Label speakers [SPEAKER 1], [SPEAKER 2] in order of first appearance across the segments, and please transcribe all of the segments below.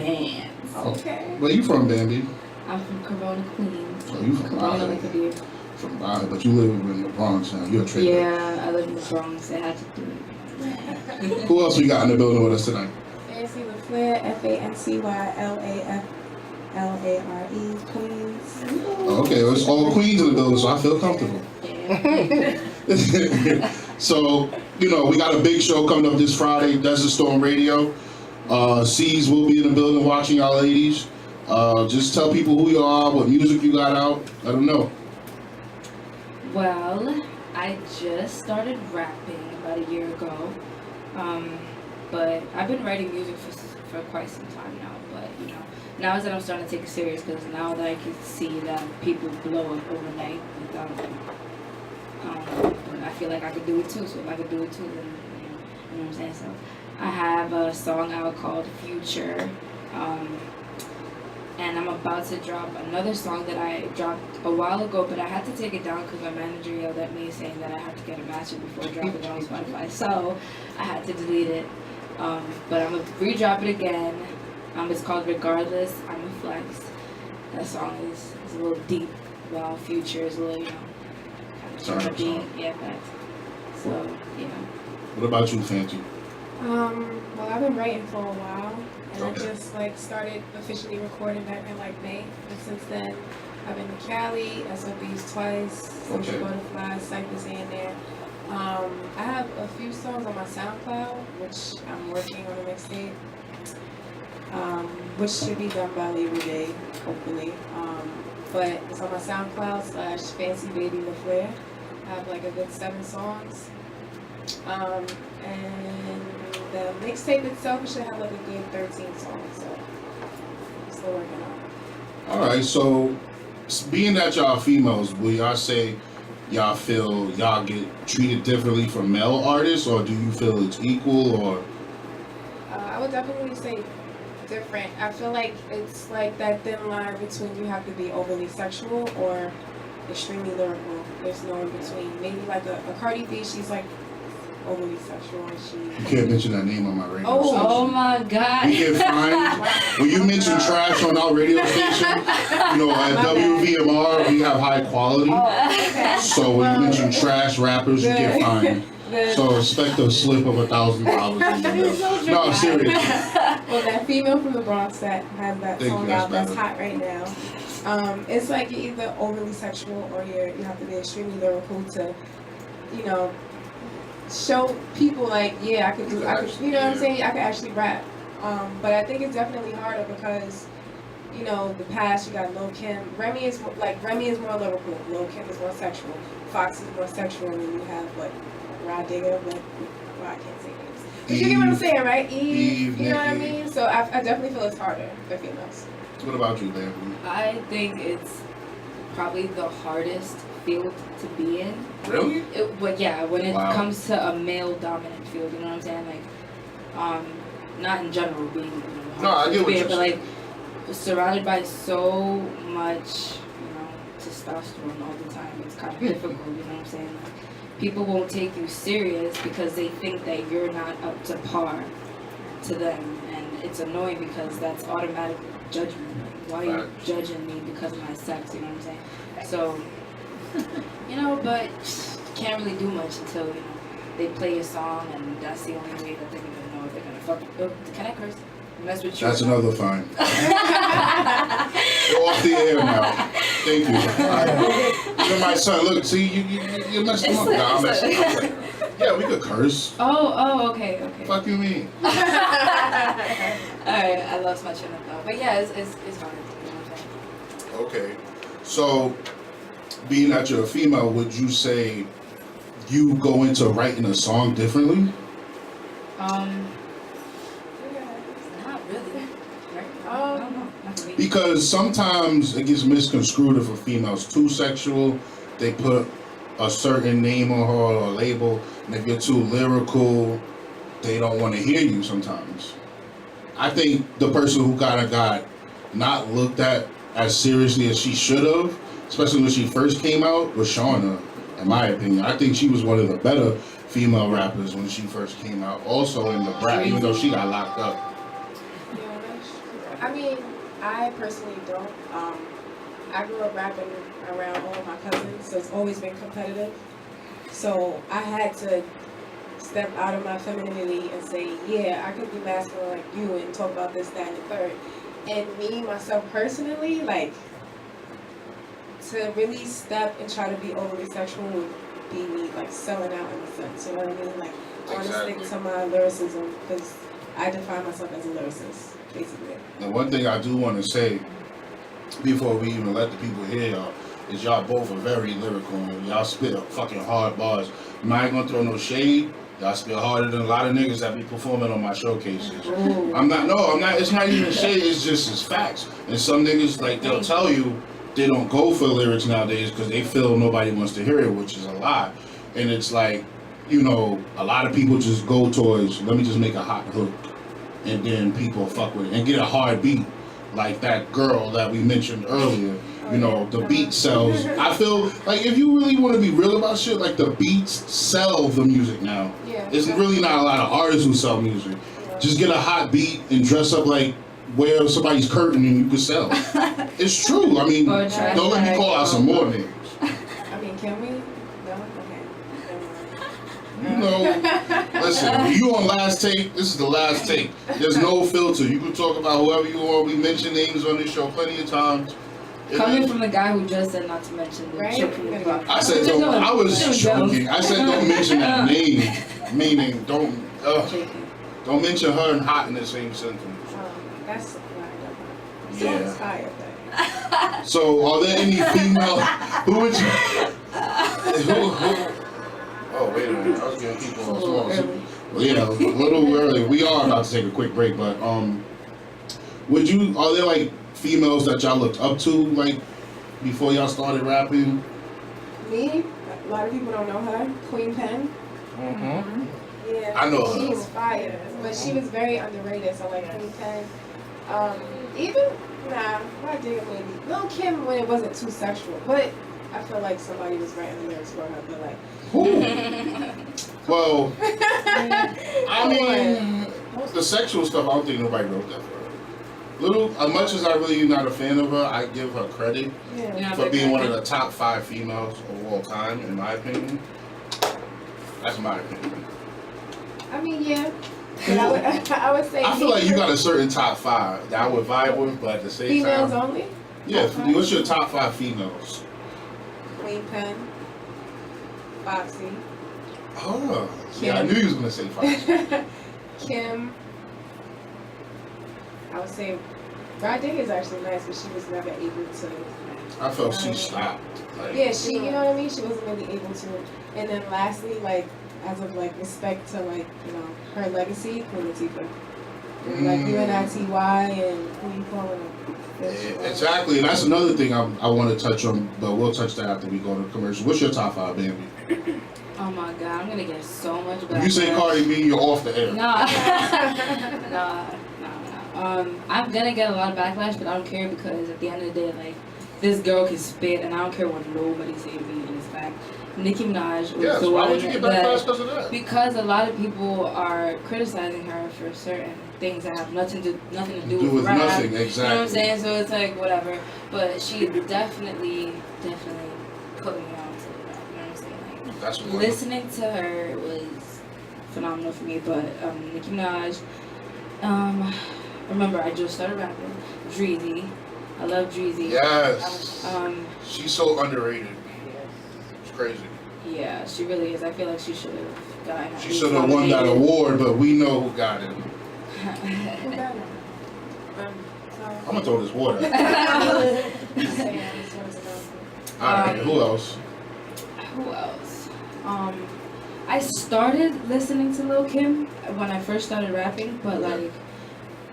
[SPEAKER 1] Bandz.
[SPEAKER 2] Okay.
[SPEAKER 3] Where you from, Bambi?
[SPEAKER 1] I'm from Corona, Queens.
[SPEAKER 3] Oh, you from
[SPEAKER 1] Corona, like a beer.
[SPEAKER 3] From but you live in the Bronx now. You're a trader.
[SPEAKER 1] Yeah, I live in the Bronx. I had to do it.
[SPEAKER 3] Who else we got in the building with us tonight?
[SPEAKER 2] Fancy LaFlare, FANCYLAFLARE, Queens.
[SPEAKER 3] Okay, well, it's all Queens in the building, so I feel comfortable.
[SPEAKER 1] Yeah.
[SPEAKER 3] So, we got a big show coming up this Friday, Desert Storm Radio. C's will be in the building watching y'all ladies. Just tell people who you are, what music you got out. Let them know.
[SPEAKER 1] Well, I just started rapping about a year ago. But I've been writing music for quite some time now. But, now is that I'm starting to take it serious because now that I can see that people blow up overnight without but I feel like I could do it too. So if I could do it too, then, you know what I'm saying? So I have a song out called Future. And I'm about to drop another song that I dropped a while ago, but I had to take it down because my manager yelled at me saying that I had to get it mastered before dropping it on Spotify. So I had to delete it. But I'm going to re-drop it again. It's called Regardless, I'm a Flex. That song is a little deep, while Future is a little, kind of deep. Yeah, facts. So,
[SPEAKER 3] What about you, Fancy?
[SPEAKER 2] Well, I've been writing for a while, and
[SPEAKER 3] Okay.
[SPEAKER 2] I just started officially recording back in May. And since then, I've been to Cali, SOBs twice, Social Butterflies, Cypress here and there. I have a few songs on my SoundCloud, which I'm working on a mixtape, which should be done by Labor Day, hopefully. But it's on my SoundCloud / Fancy Baby LaFlare. I have a good 7 songs. And the mixtape itself should have a good 13 songs, so I'm still working on it.
[SPEAKER 3] Alright, so being that y'all females, will y'all say y'all feel y'all get treated differently from male artists, or do you feel it's equal, or?
[SPEAKER 2] I would definitely say different. I feel like it's that thin line between you have to be overly sexual or extremely lyrical. There's no in between. Maybe a Cardi B, she's overly sexual and she...
[SPEAKER 3] You can't mention that name on my radio station.
[SPEAKER 1] Oh my God.
[SPEAKER 3] We get fined. When you mention trash on our radio station, at WVMR, we have high quality.
[SPEAKER 2] Okay.
[SPEAKER 3] So when you mention trash rappers, you get fined. So expect a slip of $1,000. No, I'm serious.
[SPEAKER 2] Well, that female from the Bronx that has that song out that's hot right now. It's you're either overly sexual or you have to be extremely lyrical to, show people I could you know what I'm saying? I could actually rap. But I think it's definitely harder because, the past you got Lil' Kim. Remy is more lyrical. Lil' Kim is more sexual. Fox is more sexual, and you have Rod Digger, I can't say names. But you get what I'm saying, right? Eve, you know what I mean? So I definitely feel it's harder for females.
[SPEAKER 3] What about you, Dan?
[SPEAKER 1] I think it's probably the hardest field to be in.
[SPEAKER 3] Really?
[SPEAKER 1] But yeah, when it comes to a male-dominant field, you know what I'm saying? Not in general being,
[SPEAKER 3] I get what you're saying.
[SPEAKER 1] But surrounded by so much, testosterone all the time, it's kind of difficult, you know what I'm saying? People won't take you serious because they think that you're not up to par to them, and it's annoying because that's automatic judgment. Why are you judging me because of my sex? You know what I'm saying? So, but can't really do much until they play your song, and that's the only way that they're gonna know if they're gonna fuck. Can I curse? Mess with you?
[SPEAKER 3] That's another fine. You're off the air now. Thank you. You're my son. Look, see, you messed him up. Nah, I'm messing up. Yeah, we could curse.
[SPEAKER 1] Oh, okay.
[SPEAKER 3] Fuck you mean?
[SPEAKER 1] Alright, I lost my train of thought. But yeah, it's hard. You know what I'm saying?
[SPEAKER 3] Okay. So, being that you're a female, would you say you go into writing a song differently?
[SPEAKER 1] Not really. Right? I don't know. Not for me.
[SPEAKER 3] Because sometimes it gets misconstrued if a female's too sexual. They put a certain name on her or a label, and if you're too lyrical, they don't want to hear you sometimes. I think the person who kind of got not looked at as seriously as she should have, especially when she first came out, was Shauna, in my opinion. I think she was one of the better female rappers when she first came out. Also in the Brat, even though she got locked up.
[SPEAKER 2] I mean, I personally don't. I grew up rapping around all of my cousins, so it's always been competitive. So I had to step out of my femininity and say, yeah, I could be masculine like you and talk about this, that, and the third. And me, myself personally, like, to really step and try to be overly sexual would be me, like, selling out in a sense, you know what I mean? Like, I want to stick to my lyricism because I define myself as a lyricist, basically.
[SPEAKER 3] The one thing I do want to say, before we even let the people hear y'all, is y'all both are very lyrical. Y'all spit up fucking hard bars. I'm not gonna throw no shade. Y'all spit harder than a lot of niggas that be performing on my showcases.
[SPEAKER 1] Ooh.
[SPEAKER 3] I'm not, it's not even shade, it's just it's facts. And some niggas, like, they'll tell you they don't go for lyrics nowadays because they feel nobody wants to hear it, which is a lie. And it's like, you know, a lot of people just go towards, let me just make a hot hook. And then people fuck with it and get a hard beat. Like that girl that we mentioned earlier, you know, the beat sells. I feel like if you really want to be real about shit, like the beats sell the music now.
[SPEAKER 2] Yeah.
[SPEAKER 3] It's really not a lot of artists who sell music. Just get a hot beat and dress up like wear somebody's curtain and you can sell. It's true. I mean, don't let me call out some more names.
[SPEAKER 2] I mean, can we? No? Okay.
[SPEAKER 3] You know, listen, you on last take, this is the last take. There's no filter. You can talk about whoever you want. We mention names on this show plenty of times.
[SPEAKER 1] Coming from the guy who just said not to mention the
[SPEAKER 2] Right?
[SPEAKER 1] children of God.
[SPEAKER 3] I said don't, I was joking. I said don't mention that name. Meaning don't mention her and hot in the same sentence.
[SPEAKER 2] That's right. So
[SPEAKER 3] Yeah.
[SPEAKER 2] inspired. But
[SPEAKER 3] So are there any female who would you Oh wait a minute, I was getting people on small. Well, yeah, a little early. We are about to take a quick break, but are there like females that y'all looked up to like before y'all started rapping?
[SPEAKER 2] me, a lot of people don't know her. Queen Pen.
[SPEAKER 3] Mm-hmm.
[SPEAKER 2] Yeah.
[SPEAKER 3] I know her.
[SPEAKER 2] She's fire, but she was very underrated. So like Queen Pen. Not dig it maybe. Lil' Kim when it wasn't too sexual, but I feel like somebody was writing the lyrics for her. But like.
[SPEAKER 3] Well, I mean, the sexual stuff, I don't think nobody wrote that for her. As much as I really not a fan of her, I give her credit for being one of the top 5 females of all time, in my opinion. That's my opinion.
[SPEAKER 2] I mean, yeah. But I would say.
[SPEAKER 3] I feel like you got a certain top 5 that I would vibe with, but at the same
[SPEAKER 2] females
[SPEAKER 3] time.
[SPEAKER 2] Only?
[SPEAKER 3] Yeah, what's your top 5 females?
[SPEAKER 2] Queen Pen. Foxy.
[SPEAKER 3] Oh, yeah, I knew you was gonna say Foxy.
[SPEAKER 2] Kim. I would say Rod Day is actually nice, but she was never able to.
[SPEAKER 3] I felt she stopped. Like,
[SPEAKER 2] Yeah, she, you know what I mean? She wasn't really able to. And then lastly, like, as of like respect to like, you know, her legacy, Queen Latifah. Like UNITY and who you calling her?
[SPEAKER 3] Yeah, exactly, and that's another thing I want to touch on, but we'll touch that after we go to commercial. What's your top 5, Bambi?
[SPEAKER 1] Oh my god, I'm gonna get so much backlash.
[SPEAKER 3] If you say Cardi B, you're off the air.
[SPEAKER 1] Nah. I'm gonna get a lot of backlash, but I don't care because at the end of the day, like, this girl can spit, and I don't care what nobody say to me. And it's fact, Nicki Minaj was the
[SPEAKER 3] why
[SPEAKER 1] one
[SPEAKER 3] would you get backlash because of that?
[SPEAKER 1] Because a lot of people are criticizing her for certain things that have nothing to do with rap.
[SPEAKER 3] Nothing, exactly.
[SPEAKER 1] You know what I'm saying? So it's like whatever. But she definitely put me on to the rap. You know what I'm saying? Like,
[SPEAKER 3] That's what
[SPEAKER 1] listening to her was phenomenal for me. But Nicki Minaj. Remember, I just started rapping. Dreezy. I love Dreezy.
[SPEAKER 3] Yes. She's so underrated. It's crazy.
[SPEAKER 1] Yeah, she really is. I feel like she should have gotten.
[SPEAKER 3] She should have won that award, but we know who got it.
[SPEAKER 2] Who got it?
[SPEAKER 3] I'm gonna throw this water. Alright, who else?
[SPEAKER 1] Who else? I started listening to Lil' Kim when I first started rapping, but like,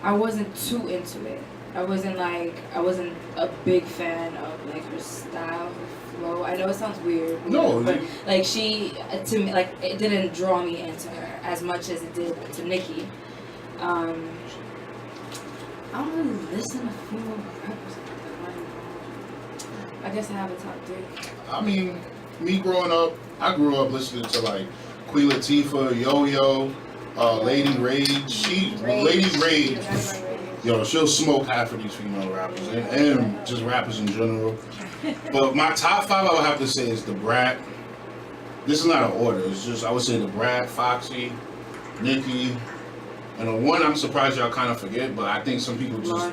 [SPEAKER 1] I wasn't too into it. I wasn't a big fan of like her style, her flow. I know it sounds weird.
[SPEAKER 3] No,
[SPEAKER 1] but like to me, like it didn't draw me into her as much as it did to Nicki. I don't really listen to female rappers. I guess I have a top 3.
[SPEAKER 3] I mean, me growing up, I grew up listening to like Queen Latifah, Yo-Yo, Lady Rage. Lady Rage Yo, she'll smoke half of these female rappers and just rappers in general. But my top 5 I would have to say is the Brat. This is not an order. It's just I would say the Brat, Foxy, Nicki, and the one I'm surprised y'all kind of forget, but I think some people just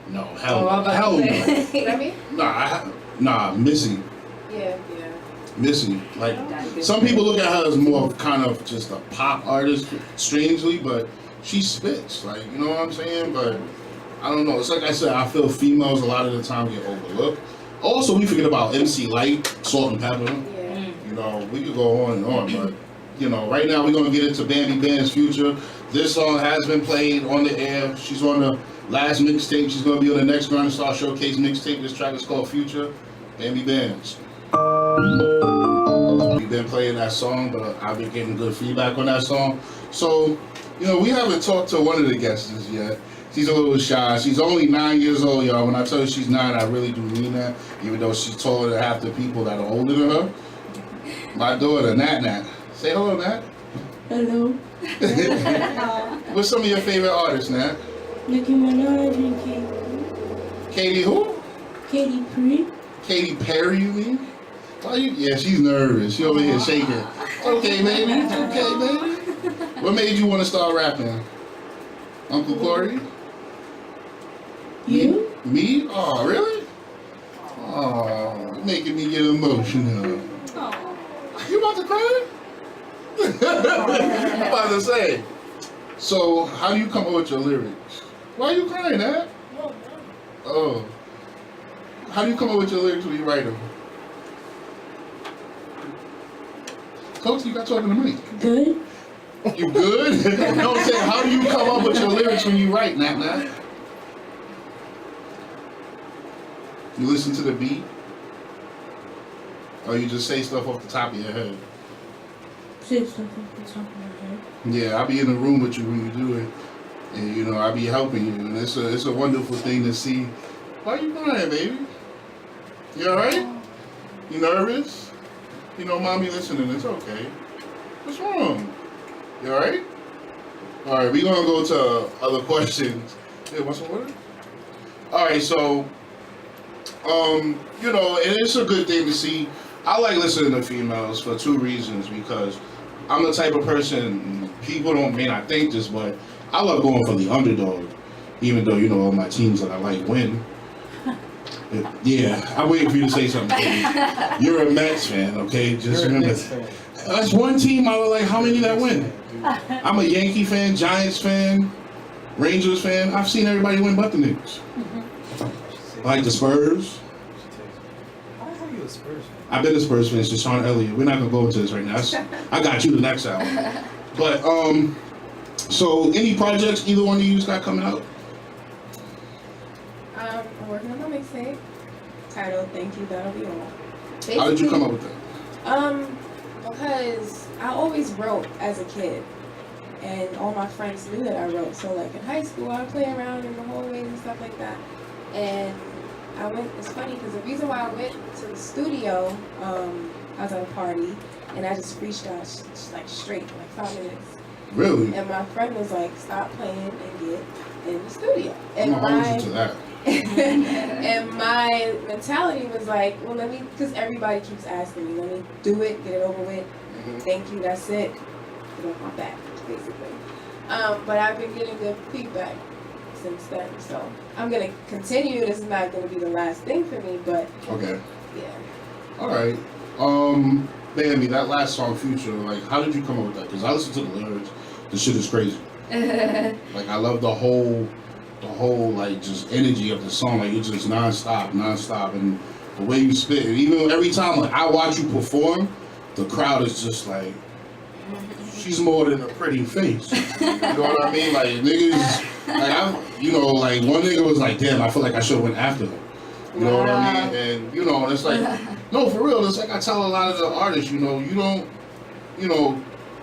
[SPEAKER 3] no hell no.
[SPEAKER 2] Remy?
[SPEAKER 3] Nah, Missy.
[SPEAKER 2] Yeah.
[SPEAKER 3] Missy. Like some people look at her as more of kind of just a pop artist, strangely, but she spits. Like you know what I'm saying? But I don't know. It's like I said. I feel females a lot of the time get overlooked. Also, we forget about MC Light, Salt and Pepper.
[SPEAKER 2] Yeah.
[SPEAKER 3] You know, we could go on and on, but you know, right now we're gonna get into Bambi Bandz Future. This song has been played on the air. She's on the last mixtape. She's gonna be on the next Garden Star Showcase mixtape. This track is called Future. Bambi Bandz. We've been playing that song, but I've been getting good feedback on that song. So, you know, we haven't talked to one of the guests yet. She's a little shy. She's only 9 years old, y'all. When I tell you she's 9, I really do mean that. Even though she's taller than half the people that are older than her. My daughter, Nat Nat. Say hello, Nat.
[SPEAKER 4] Hello.
[SPEAKER 3] What's some of your favorite artists, Nat?
[SPEAKER 4] Nicki Minaj and Katy.
[SPEAKER 3] Katy who?
[SPEAKER 4] Katy Perry.
[SPEAKER 3] Katy Perry, you mean? Why you? Yeah, she's nervous. She over here shaking. Okay, baby. Okay, baby. What made you want to start rapping? Uncle Corey?
[SPEAKER 4] You?
[SPEAKER 3] Me? Oh, really? Oh, you're making me get emotional. You about to cry? I'm about to say. So, how do you come up with your lyrics? Why are you crying, Dad? Oh. How do you come up with your lyrics when you write them? Coach, you got talking to me.
[SPEAKER 4] Good.
[SPEAKER 3] You good? No, I'm saying, how do you come up with your lyrics when you write, Nat Nat? You listen to the beat? Or you just say stuff off the top of your head?
[SPEAKER 4] Say stuff off the top of my head.
[SPEAKER 3] Yeah, I'll be in the room with you when you do it. And, you know, I'll be helping you. And it's a wonderful thing to see. Why are you crying, baby? You alright? You nervous? You know, mommy listening, it's okay. What's wrong? You alright? Alright, we're gonna go to other questions. Yeah, want some water? Alright, so, you know, and it's a good thing to see. I like listening to females for 2 reasons, because I'm the type of person, people may not think this, but I love going for the underdog, even though, you know, all my teams that I like win. Yeah, I'm waiting for you to say something. Baby. You're a Mets fan, okay? Just remember. That's one team I would like. How many that win? I'm a Yankee fan, Giants fan, Rangers fan. I've seen everybody win but the Knicks. I like the Spurs.
[SPEAKER 5] How are you a Spurs fan?
[SPEAKER 3] I've been a Spurs fan since Sean Elliott. We're not gonna go into this right now. I got you the next hour. But so any projects either one of you got coming out?
[SPEAKER 2] I'm working on my mixtape titled "Thank You, That'll Be All."
[SPEAKER 3] How did you come up with that?
[SPEAKER 2] Because I always wrote as a kid, and all my friends knew that I wrote. So like in high school, I would play around in the hallways and stuff like that. And it's funny because the reason why I went to the studio, I was at a party, and I just freestyled like straight, like 5 minutes.
[SPEAKER 3] Really?
[SPEAKER 2] And my friend was like, "Stop playing and get in the studio." And
[SPEAKER 3] I'm gonna hold you to that.
[SPEAKER 2] and my mentality was like, well, let me, because everybody keeps asking me, let me do it, get it over with. Thank you, that's it. Get off my back, basically. But I've been getting good feedback since then, so I'm gonna continue. This is not gonna be the last thing for me, but
[SPEAKER 3] Okay.
[SPEAKER 2] yeah.
[SPEAKER 3] All right. Bambi, that last song, Future, like, how did you come up with that? Because I listened to the lyrics. The shit is crazy. Like, I love the whole, like, just energy of the song. Like, it's just non-stop, and the way you spit. And even every time, like, I watch you perform, the crowd is just like, she's more than a pretty face. You know what I mean? Like, niggas, like, you know, like, one nigga was like, damn, I feel like I should have went after her. You know what I mean? And, you know, it's like, no, for real, it's like I tell a lot of the artists, you know,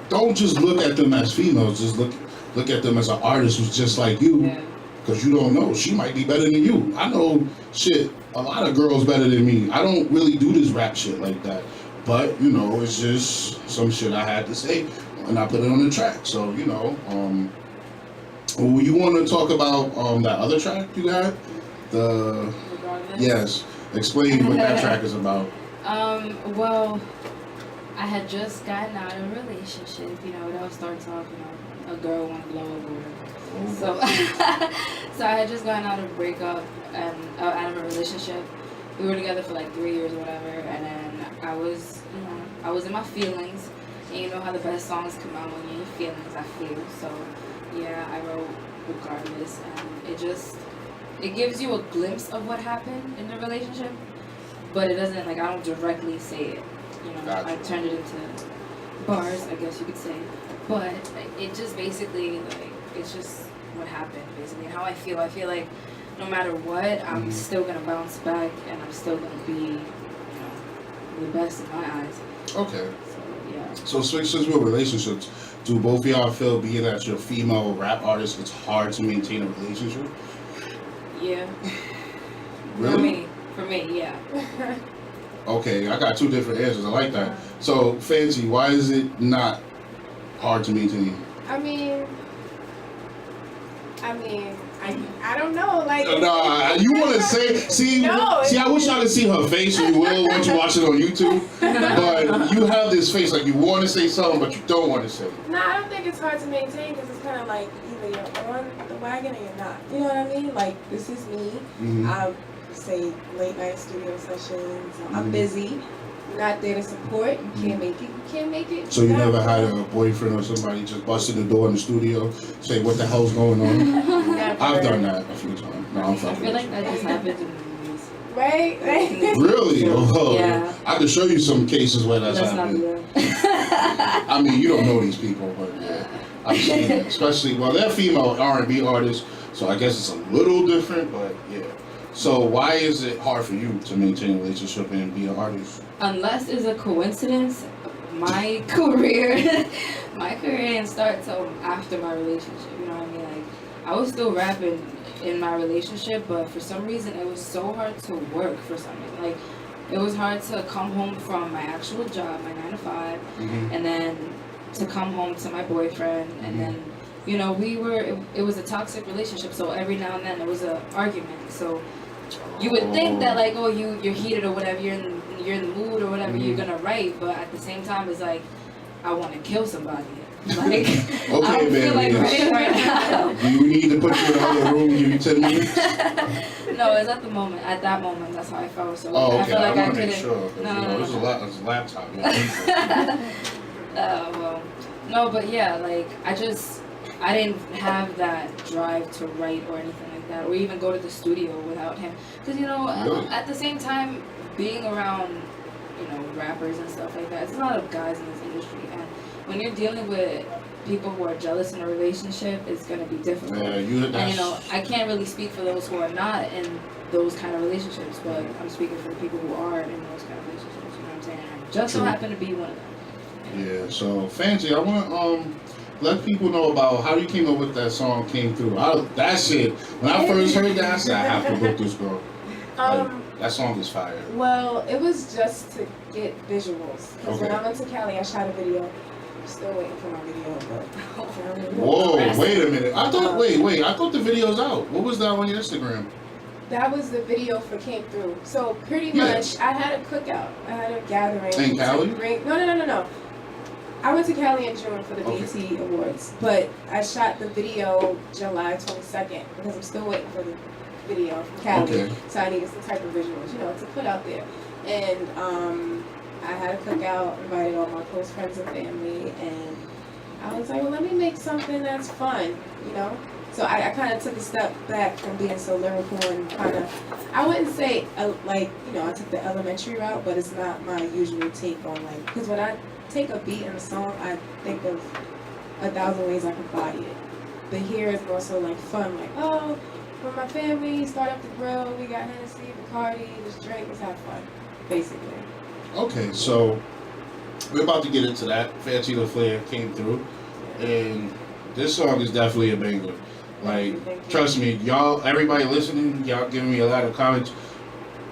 [SPEAKER 3] don't just look at them as females, just look at them as an artist who's just like you, because you don't know, she might be better than you. I know, shit, a lot of girls better than me. I don't really do this rap shit like that, but, you know, it's just some shit I had to say, and I put it on the track, so, you know, You want to talk about that other track you had? The
[SPEAKER 1] Regardless.
[SPEAKER 3] yes. Explain what that track is about.
[SPEAKER 1] Well, I had just gotten out of a relationship. You know, it all starts off, you know, a girl want to blow up or whatever. So, so I had just gotten out of a breakup and out of a relationship. We were together for like 3 years or whatever, and then I was, you know, I was in my feelings. And you know how the best songs come out when you're in your feelings, I feel. So, yeah, I wrote Regardless, and it gives you a glimpse of what happened in the relationship, but it doesn't, like, I don't directly say it. You know,
[SPEAKER 3] Gotcha.
[SPEAKER 1] I turned it into bars, I guess you could say. But it just basically, like, it's just what happened, basically, and how I feel. I feel like no matter what, I'm still gonna bounce back, and I'm still gonna be, you know, the best in my eyes.
[SPEAKER 3] Okay.
[SPEAKER 1] So, yeah.
[SPEAKER 3] So since we're relationships, do both of y'all feel, being that you're female rap artists, it's hard to maintain a relationship?
[SPEAKER 1] Yeah.
[SPEAKER 3] Really?
[SPEAKER 1] For me, yeah.
[SPEAKER 3] Okay, I got two different answers. I like that. So, Fancy, why is it not hard to maintain?
[SPEAKER 2] I mean, I don't know. Like,
[SPEAKER 3] Nah, you want to say? See,
[SPEAKER 2] No,
[SPEAKER 3] see, I wish I could see her face. You will once you watch it on YouTube. But you have this face like you want to say something, but you don't want to say it.
[SPEAKER 2] nah, I don't think it's hard to maintain because it's kind of like either you're on the wagon or you're not. You know what I mean? Like, this is me.
[SPEAKER 3] Mhm.
[SPEAKER 2] I say late night studio sessions. I'm busy. Not there to support. You can't make it. You can't make it.
[SPEAKER 3] So you
[SPEAKER 2] gotta
[SPEAKER 3] never had
[SPEAKER 2] go.
[SPEAKER 3] a boyfriend or somebody just bust in the door in the studio, say, "What the hell's going on?"
[SPEAKER 2] Never.
[SPEAKER 3] I've done that a few times. No, I'm
[SPEAKER 1] I
[SPEAKER 3] fucking
[SPEAKER 1] feel like
[SPEAKER 3] with
[SPEAKER 1] that just happens in the movies.
[SPEAKER 2] Right?
[SPEAKER 3] you. Really? Oh,
[SPEAKER 1] Yeah.
[SPEAKER 3] I can show you some cases where that's
[SPEAKER 1] Let's not
[SPEAKER 3] happened.
[SPEAKER 1] do that.
[SPEAKER 3] I mean, you don't know these people, but yeah, I've seen it. Especially, well, they're female R&B artists, so I guess it's a little different, but yeah. So why is it hard for you to maintain a relationship and be an artist?
[SPEAKER 1] Unless it's a coincidence, my career didn't start till after my relationship. You know what I mean? Like, I was still rapping in my relationship, but for some reason it was so hard to work for some reason. Like, it was hard to come home from my actual job, my 9 to 5, and then to come home to my boyfriend, and then, you know, it was a toxic relationship, so every now and then there was an argument. So you would think that, like, oh, you're heated or whatever, you're in the mood or whatever, you're gonna write, but at the same time it's like, I want to kill somebody. Like, I don't feel like writing right now.
[SPEAKER 3] Do you need to put you in another room, give you 10 minutes?
[SPEAKER 1] No, it's at that moment, that's how I felt. So
[SPEAKER 3] Oh,
[SPEAKER 1] I
[SPEAKER 3] okay,
[SPEAKER 1] feel like
[SPEAKER 3] I
[SPEAKER 1] I
[SPEAKER 3] want to make
[SPEAKER 1] couldn't.
[SPEAKER 3] sure. 'Cause,
[SPEAKER 1] No,
[SPEAKER 3] you know,
[SPEAKER 1] no,
[SPEAKER 3] this is
[SPEAKER 1] no.
[SPEAKER 3] a laptop. Yeah.
[SPEAKER 1] Well, no, but yeah, like, I didn't have that drive to write or anything like that, or even go to the studio without him. Because, you know,
[SPEAKER 3] Really?
[SPEAKER 1] at the same time, being around, you know, rappers and stuff like that, it's a lot of guys in this industry. And when you're dealing with people who are jealous in a relationship, it's going to be difficult.
[SPEAKER 3] Yeah,
[SPEAKER 1] And, you know, I can't really speak for those who are not in those kind of relationships, but I'm speaking for the people who are in those kind of relationships, you know what I'm saying? And I just so
[SPEAKER 3] True.
[SPEAKER 1] happen to be one of them.
[SPEAKER 3] Yeah, so Fancy, I want to let people know about how you came up with that song, Came Through. That shit, when I first heard that, I said, I have to book this girl. That song is fire.
[SPEAKER 2] Well, it was just to get visuals. Because when
[SPEAKER 3] Okay.
[SPEAKER 2] I went to Cali, I shot a video. I'm still waiting for my video, but.
[SPEAKER 3] Whoa, wait a minute. I thought the video's out. What was that on your Instagram?
[SPEAKER 2] That was the video for Came Through. So pretty
[SPEAKER 3] Yeah.
[SPEAKER 2] much, I had a cookout. I had a gathering.
[SPEAKER 3] In Cali?
[SPEAKER 2] No. I went to Cali in June for the
[SPEAKER 3] Okay.
[SPEAKER 2] BET Awards, but I shot the video July 22nd because I'm still waiting for the video from Cali.
[SPEAKER 3] Okay.
[SPEAKER 2] So I needed some type of visuals, you know, to put out there. And I had a cookout, invited all my close friends and family, and I was like, well, let me make something that's fun, you know? So I kind of took a step back from being so lyrical and kind of, I wouldn't say, like, you know, I took the elementary route, but it's not my usual take on, like, because when I take a beat in a song, I think of 1,000 ways I can body it. But here it's more so like fun, like, oh, for my family, start up the grill, we got Hennessy, Bacardi, just drink, let's have fun, basically.
[SPEAKER 3] Okay, so we're about to get into that. Fancy LaFlare Came Through, and this song is definitely a banger. Like,
[SPEAKER 2] Thank you.
[SPEAKER 3] trust me, y'all, everybody listening, y'all giving me a lot of comments.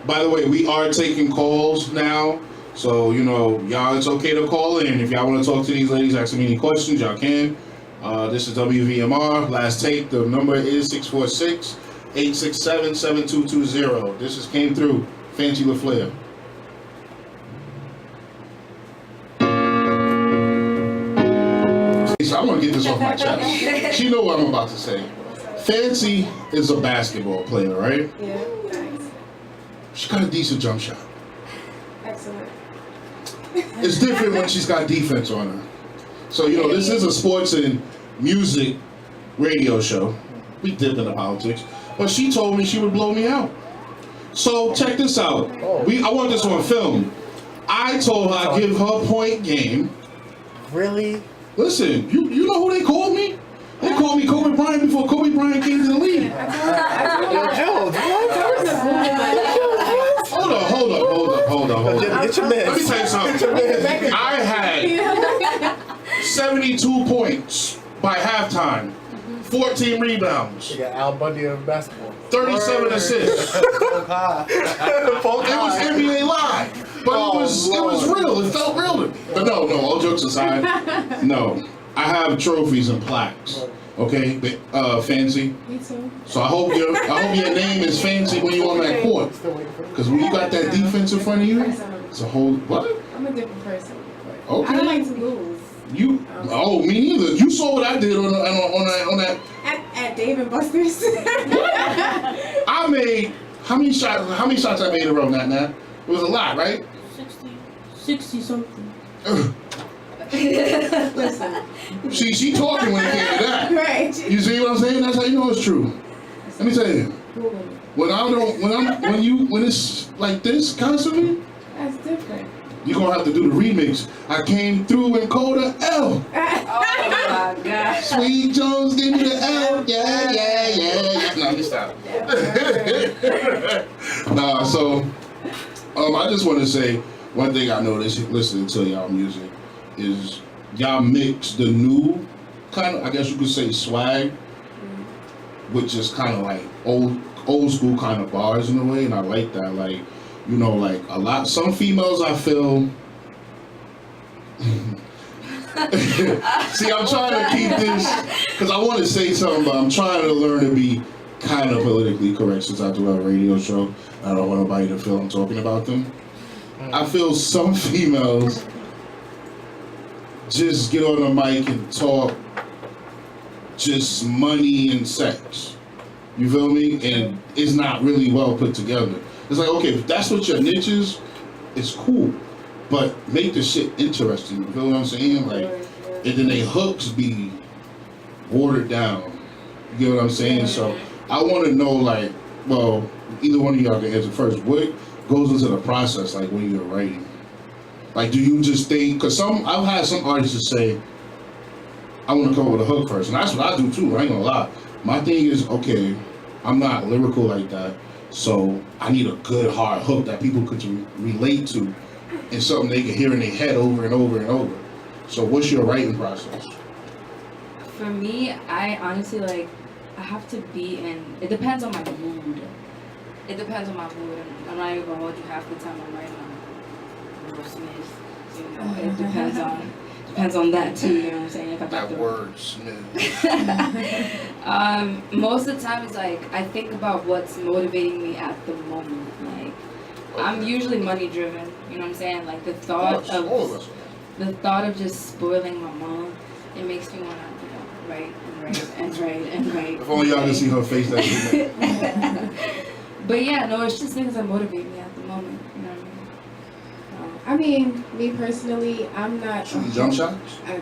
[SPEAKER 3] By the way, we are taking calls now, so, you know, y'all, it's okay to call in. If y'all want to talk to these ladies, ask them any questions, y'all can. This is WVMR. Last take. The number is 646-867-7220. This just came through. Fancy LaFlare. I want to get this off my chest. She know what I'm about to say. Fancy is a basketball player, right?
[SPEAKER 2] Yeah, thanks.
[SPEAKER 3] She got a decent jump shot.
[SPEAKER 2] Excellent.
[SPEAKER 3] It's different when she's got defense on her. So, you know, this is a sports and music radio show. We dip into politics. But she told me she would blow me out. So, check this out. I want this on film. I told her I'd give her point game.
[SPEAKER 5] Really?
[SPEAKER 3] Listen, you know who they called me? They called me Kobe Bryant before Kobe Bryant came to the league.
[SPEAKER 5] Yo, Joe,
[SPEAKER 3] Hold on.
[SPEAKER 5] Get your man.
[SPEAKER 3] Let me tell you something. I had 72 points by halftime, 14 rebounds,
[SPEAKER 5] You got Al Bundy of basketball.
[SPEAKER 3] 37 assists. It was NBA Live, but it was real. It felt real to me. But no, all jokes aside, no. I have trophies and plaques. Okay, Fancy.
[SPEAKER 2] Me too.
[SPEAKER 3] So I hope your name is Fancy when you're on that court. Because when you got that defense in front of you, it's a whole what?
[SPEAKER 2] I'm a different person.
[SPEAKER 3] Okay.
[SPEAKER 2] I don't like to lose.
[SPEAKER 3] Me neither. You saw what I did on that.
[SPEAKER 2] At Dave & Buster's.
[SPEAKER 3] I made how many shots I made in a row, Nat Nat? It was a lot, right?
[SPEAKER 4] 60 something.
[SPEAKER 2] Listen.
[SPEAKER 3] She talking when it came to that.
[SPEAKER 2] Right.
[SPEAKER 3] You see what I'm saying? That's how you know it's true. Let me tell you. When it's like this constantly,
[SPEAKER 2] That's different.
[SPEAKER 3] you're gonna have to do the remix. I came through and called her L.
[SPEAKER 1] Oh my gosh.
[SPEAKER 3] Sweet Jones, give me the L. Yeah. No, let me stop. So I just want to say one thing I noticed listening to y'all music is y'all mix the new kind of, I guess you could say, swag with just kind of like old school kind of bars in a way, and I like that. Like, you know, like some females I feel. See, I'm trying to keep this because I want to say something, but I'm trying to learn to be kind of politically correct since I do a radio show. I don't want nobody to feel I'm talking about them. I feel some females just get on the mic and talk just money and sex. You feel me? And it's not really well put together. It's like, okay, if that's what your niche is, it's cool. But make the shit interesting. You feel what I'm saying? Like, and then they hooks be watered down. You get what I'm saying? So I want to know, like, well, either one of y'all can answer first. What goes into the process, like, when you're writing? Like, do you just think? Because I've had some artists say, I want to come up with a hook first, and that's what I do too. I ain't gonna lie. My thing is, okay, I'm not lyrical like that, so I need a good hard hook that people could relate to, and something they can hear in their head over and over and over. So, what's your writing process?
[SPEAKER 1] For me, I honestly I have to be in. It depends on my mood. I'm not even gonna hold you half the time I'm writing on Will Smith. You know, it depends on that too. You know what I'm saying? If I got
[SPEAKER 3] That word, Smith.
[SPEAKER 1] Most of the time it's like I think about what's motivating me at the moment. Like I'm usually money driven. You know what I'm saying? Like the thought of just spoiling my mom, it makes me wanna, write.
[SPEAKER 3] If only y'all can see her face that she made.
[SPEAKER 1] But yeah, no, it's just things that motivate me at the moment. You know what
[SPEAKER 2] I mean, me personally, I'm not.
[SPEAKER 3] Shooting jump shots?
[SPEAKER 2] I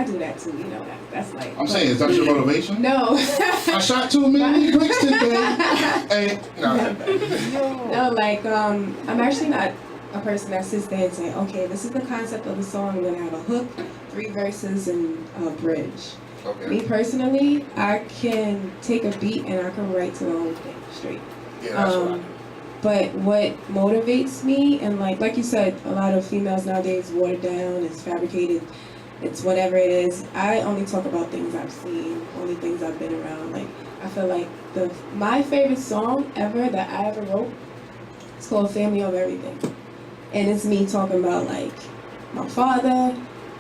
[SPEAKER 2] do that too. You know that. That's like.
[SPEAKER 3] I'm saying, is that your motivation?
[SPEAKER 2] No.
[SPEAKER 3] I shot 2 million bricks today. Hey, no.
[SPEAKER 2] No, like I'm actually not a person that sits there and say, okay, this is the concept of the song. I'm gonna have a hook, 3 verses, and a bridge.
[SPEAKER 3] Okay.
[SPEAKER 2] Me personally, I can take a beat and I can write to the whole thing straight.
[SPEAKER 3] Yeah, that's what I do.
[SPEAKER 2] But what motivates me, and like you said, a lot of females nowadays watered down, it's fabricated, it's whatever it is. I only talk about things I've seen, only things I've been around. Like I feel like my favorite song ever that I ever wrote, it's called Family Over Everything. And it's me talking about like my father,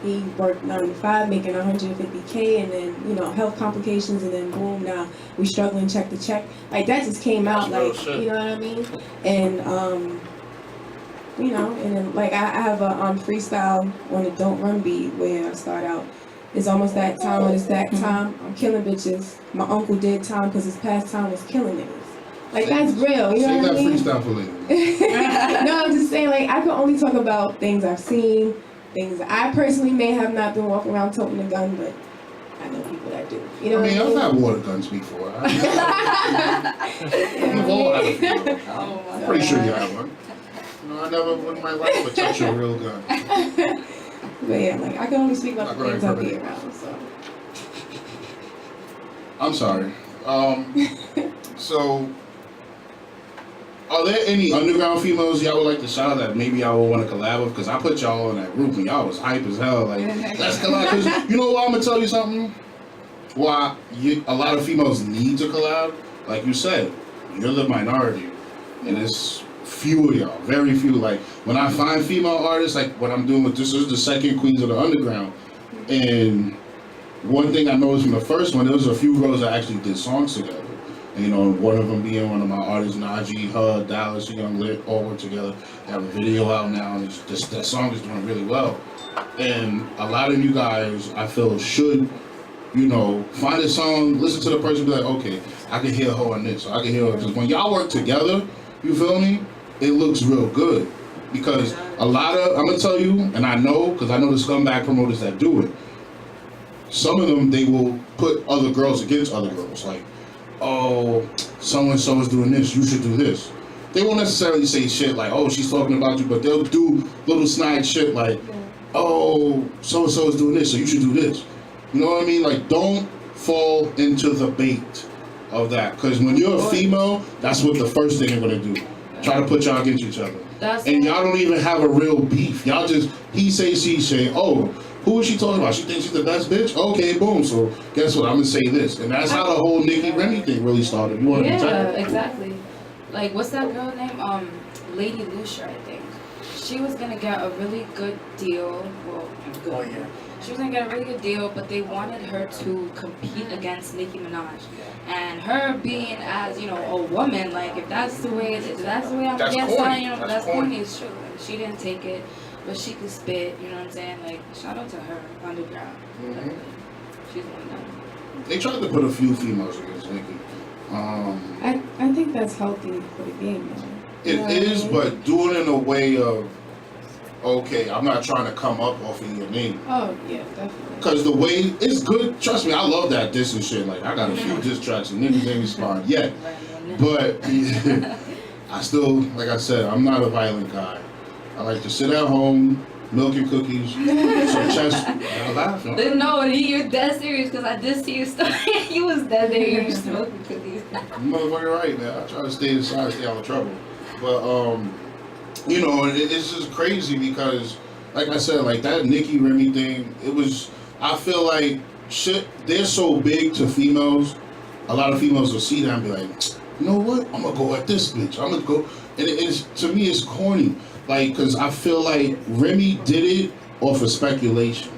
[SPEAKER 2] he worked 9 to 5, making 150K, and then, you know, health complications, and then boom, now we struggling check to check. Like, that just came out,
[SPEAKER 3] That's real
[SPEAKER 2] like,
[SPEAKER 3] shit.
[SPEAKER 2] you know what I mean? And, you know, and then, like, I have a freestyle on the Don't Run beat where I start out, it's almost that time when it's that time, I'm killing bitches. My uncle did time because his past time was killing niggas. Like, that's real, you know
[SPEAKER 3] Save
[SPEAKER 2] what I
[SPEAKER 3] that
[SPEAKER 2] mean?
[SPEAKER 3] freestyle for later.
[SPEAKER 2] No, I'm just saying, like, I can only talk about things I've seen, things that I personally may have not been walking around toting a gun, but I know people that do. You know
[SPEAKER 3] I mean,
[SPEAKER 2] what
[SPEAKER 3] I've
[SPEAKER 2] I
[SPEAKER 3] had water guns before. We've all had a few.
[SPEAKER 1] Oh my
[SPEAKER 3] I'm pretty sure you have one. You know, I never in my life would touch a real gun.
[SPEAKER 2] mean? But yeah, like, I can only speak about
[SPEAKER 3] Not
[SPEAKER 2] the
[SPEAKER 3] going
[SPEAKER 2] things I
[SPEAKER 3] for
[SPEAKER 2] be
[SPEAKER 3] it.
[SPEAKER 2] around, so.
[SPEAKER 3] I'm sorry. So, are there any underground females y'all would like to shout out that maybe y'all would want to collab with? Because I put y'all in that group and y'all was hype as hell. Like, let's collab. Because you know what? I'm going to tell you something. Why a lot of females need to collab, like you said, you're the minority. And it's few of y'all, very few. Like, when I find female artists, like what I'm doing with this is the second Queens of the Underground. And one thing I noticed from the first one, there was a few girls that actually did songs together. And, you know, one of them being one of my artists, Najee, her, Dallas, Young Lit, all work together. They have a video out now, and that song is doing really well. And a lot of you guys, I feel, should, you know, find a song, listen to the person, be like, okay, I can hear her on this, or I can hear her. Because when y'all work together, you feel me, it looks real good. Because a lot of, I'm going to tell you, and I know, because I know the scumbag promoters that do it, some of them, they will put other girls against other girls. Like, oh, so-and-so is doing this, you should do this. They won't necessarily say shit like, oh, she's talking about you, but they'll do little snide shit like, oh, so-and-so is doing this, so you should do this. You know what I mean? Like, don't fall into the bait of that. Because when you're a female, that's what the first thing they're going to do. Try to put y'all against each other. And y'all don't even have a real beef. Y'all just, he say, she say, oh, who is she talking about? She thinks she's the best bitch? Okay, boom. So guess what? I'm going to say this. And that's how the whole Nicki Remy thing really started. You want to
[SPEAKER 1] Yeah, exactly. Like, what's that girl name? Lady Lucia, I think. She was gonna get a really good deal. Well, good.
[SPEAKER 5] Oh, yeah.
[SPEAKER 1] She was gonna get a really good deal, but they wanted her to compete against Nicki Minaj. And her being as, you know, a woman, like, if that's the way I'm
[SPEAKER 3] That's
[SPEAKER 1] against
[SPEAKER 3] corny.
[SPEAKER 1] her, you know,
[SPEAKER 3] That's
[SPEAKER 1] that's
[SPEAKER 3] corny.
[SPEAKER 1] corny, it's true. Like, she didn't take it, but she could spit, you know what I'm saying? Like, shout out to her, underground.
[SPEAKER 3] Mhm.
[SPEAKER 1] She's one of them.
[SPEAKER 3] They tried to put a few females against Nicki.
[SPEAKER 2] I think that's healthy for the game, though.
[SPEAKER 3] It is, but do it in a way of, okay, I'm not trying to come up off of your name.
[SPEAKER 2] Oh, yeah, definitely.
[SPEAKER 3] Because the way, it's good, trust me, I love that diss and shit. Like, I got a few diss tracks and niggas ain't respond yet. But, I still, like I said, I'm not a violent guy. I like to sit at home, milk and cookies, some chest, and laugh. You know?
[SPEAKER 1] No, you're dead serious because I did see your story. You was dead serious smoking cookies.
[SPEAKER 3] Motherfucker right, man. I try to stay inside, stay out of trouble. But, you know, it's just crazy because, like I said, like that Nicki Remy thing, it was, I feel like, shit, they're so big to females, a lot of females will see that and be like, you know what, I'm gonna go at this bitch, I'm gonna go, and it's, to me, it's corny. Like, because I feel like Remy did it off of speculation.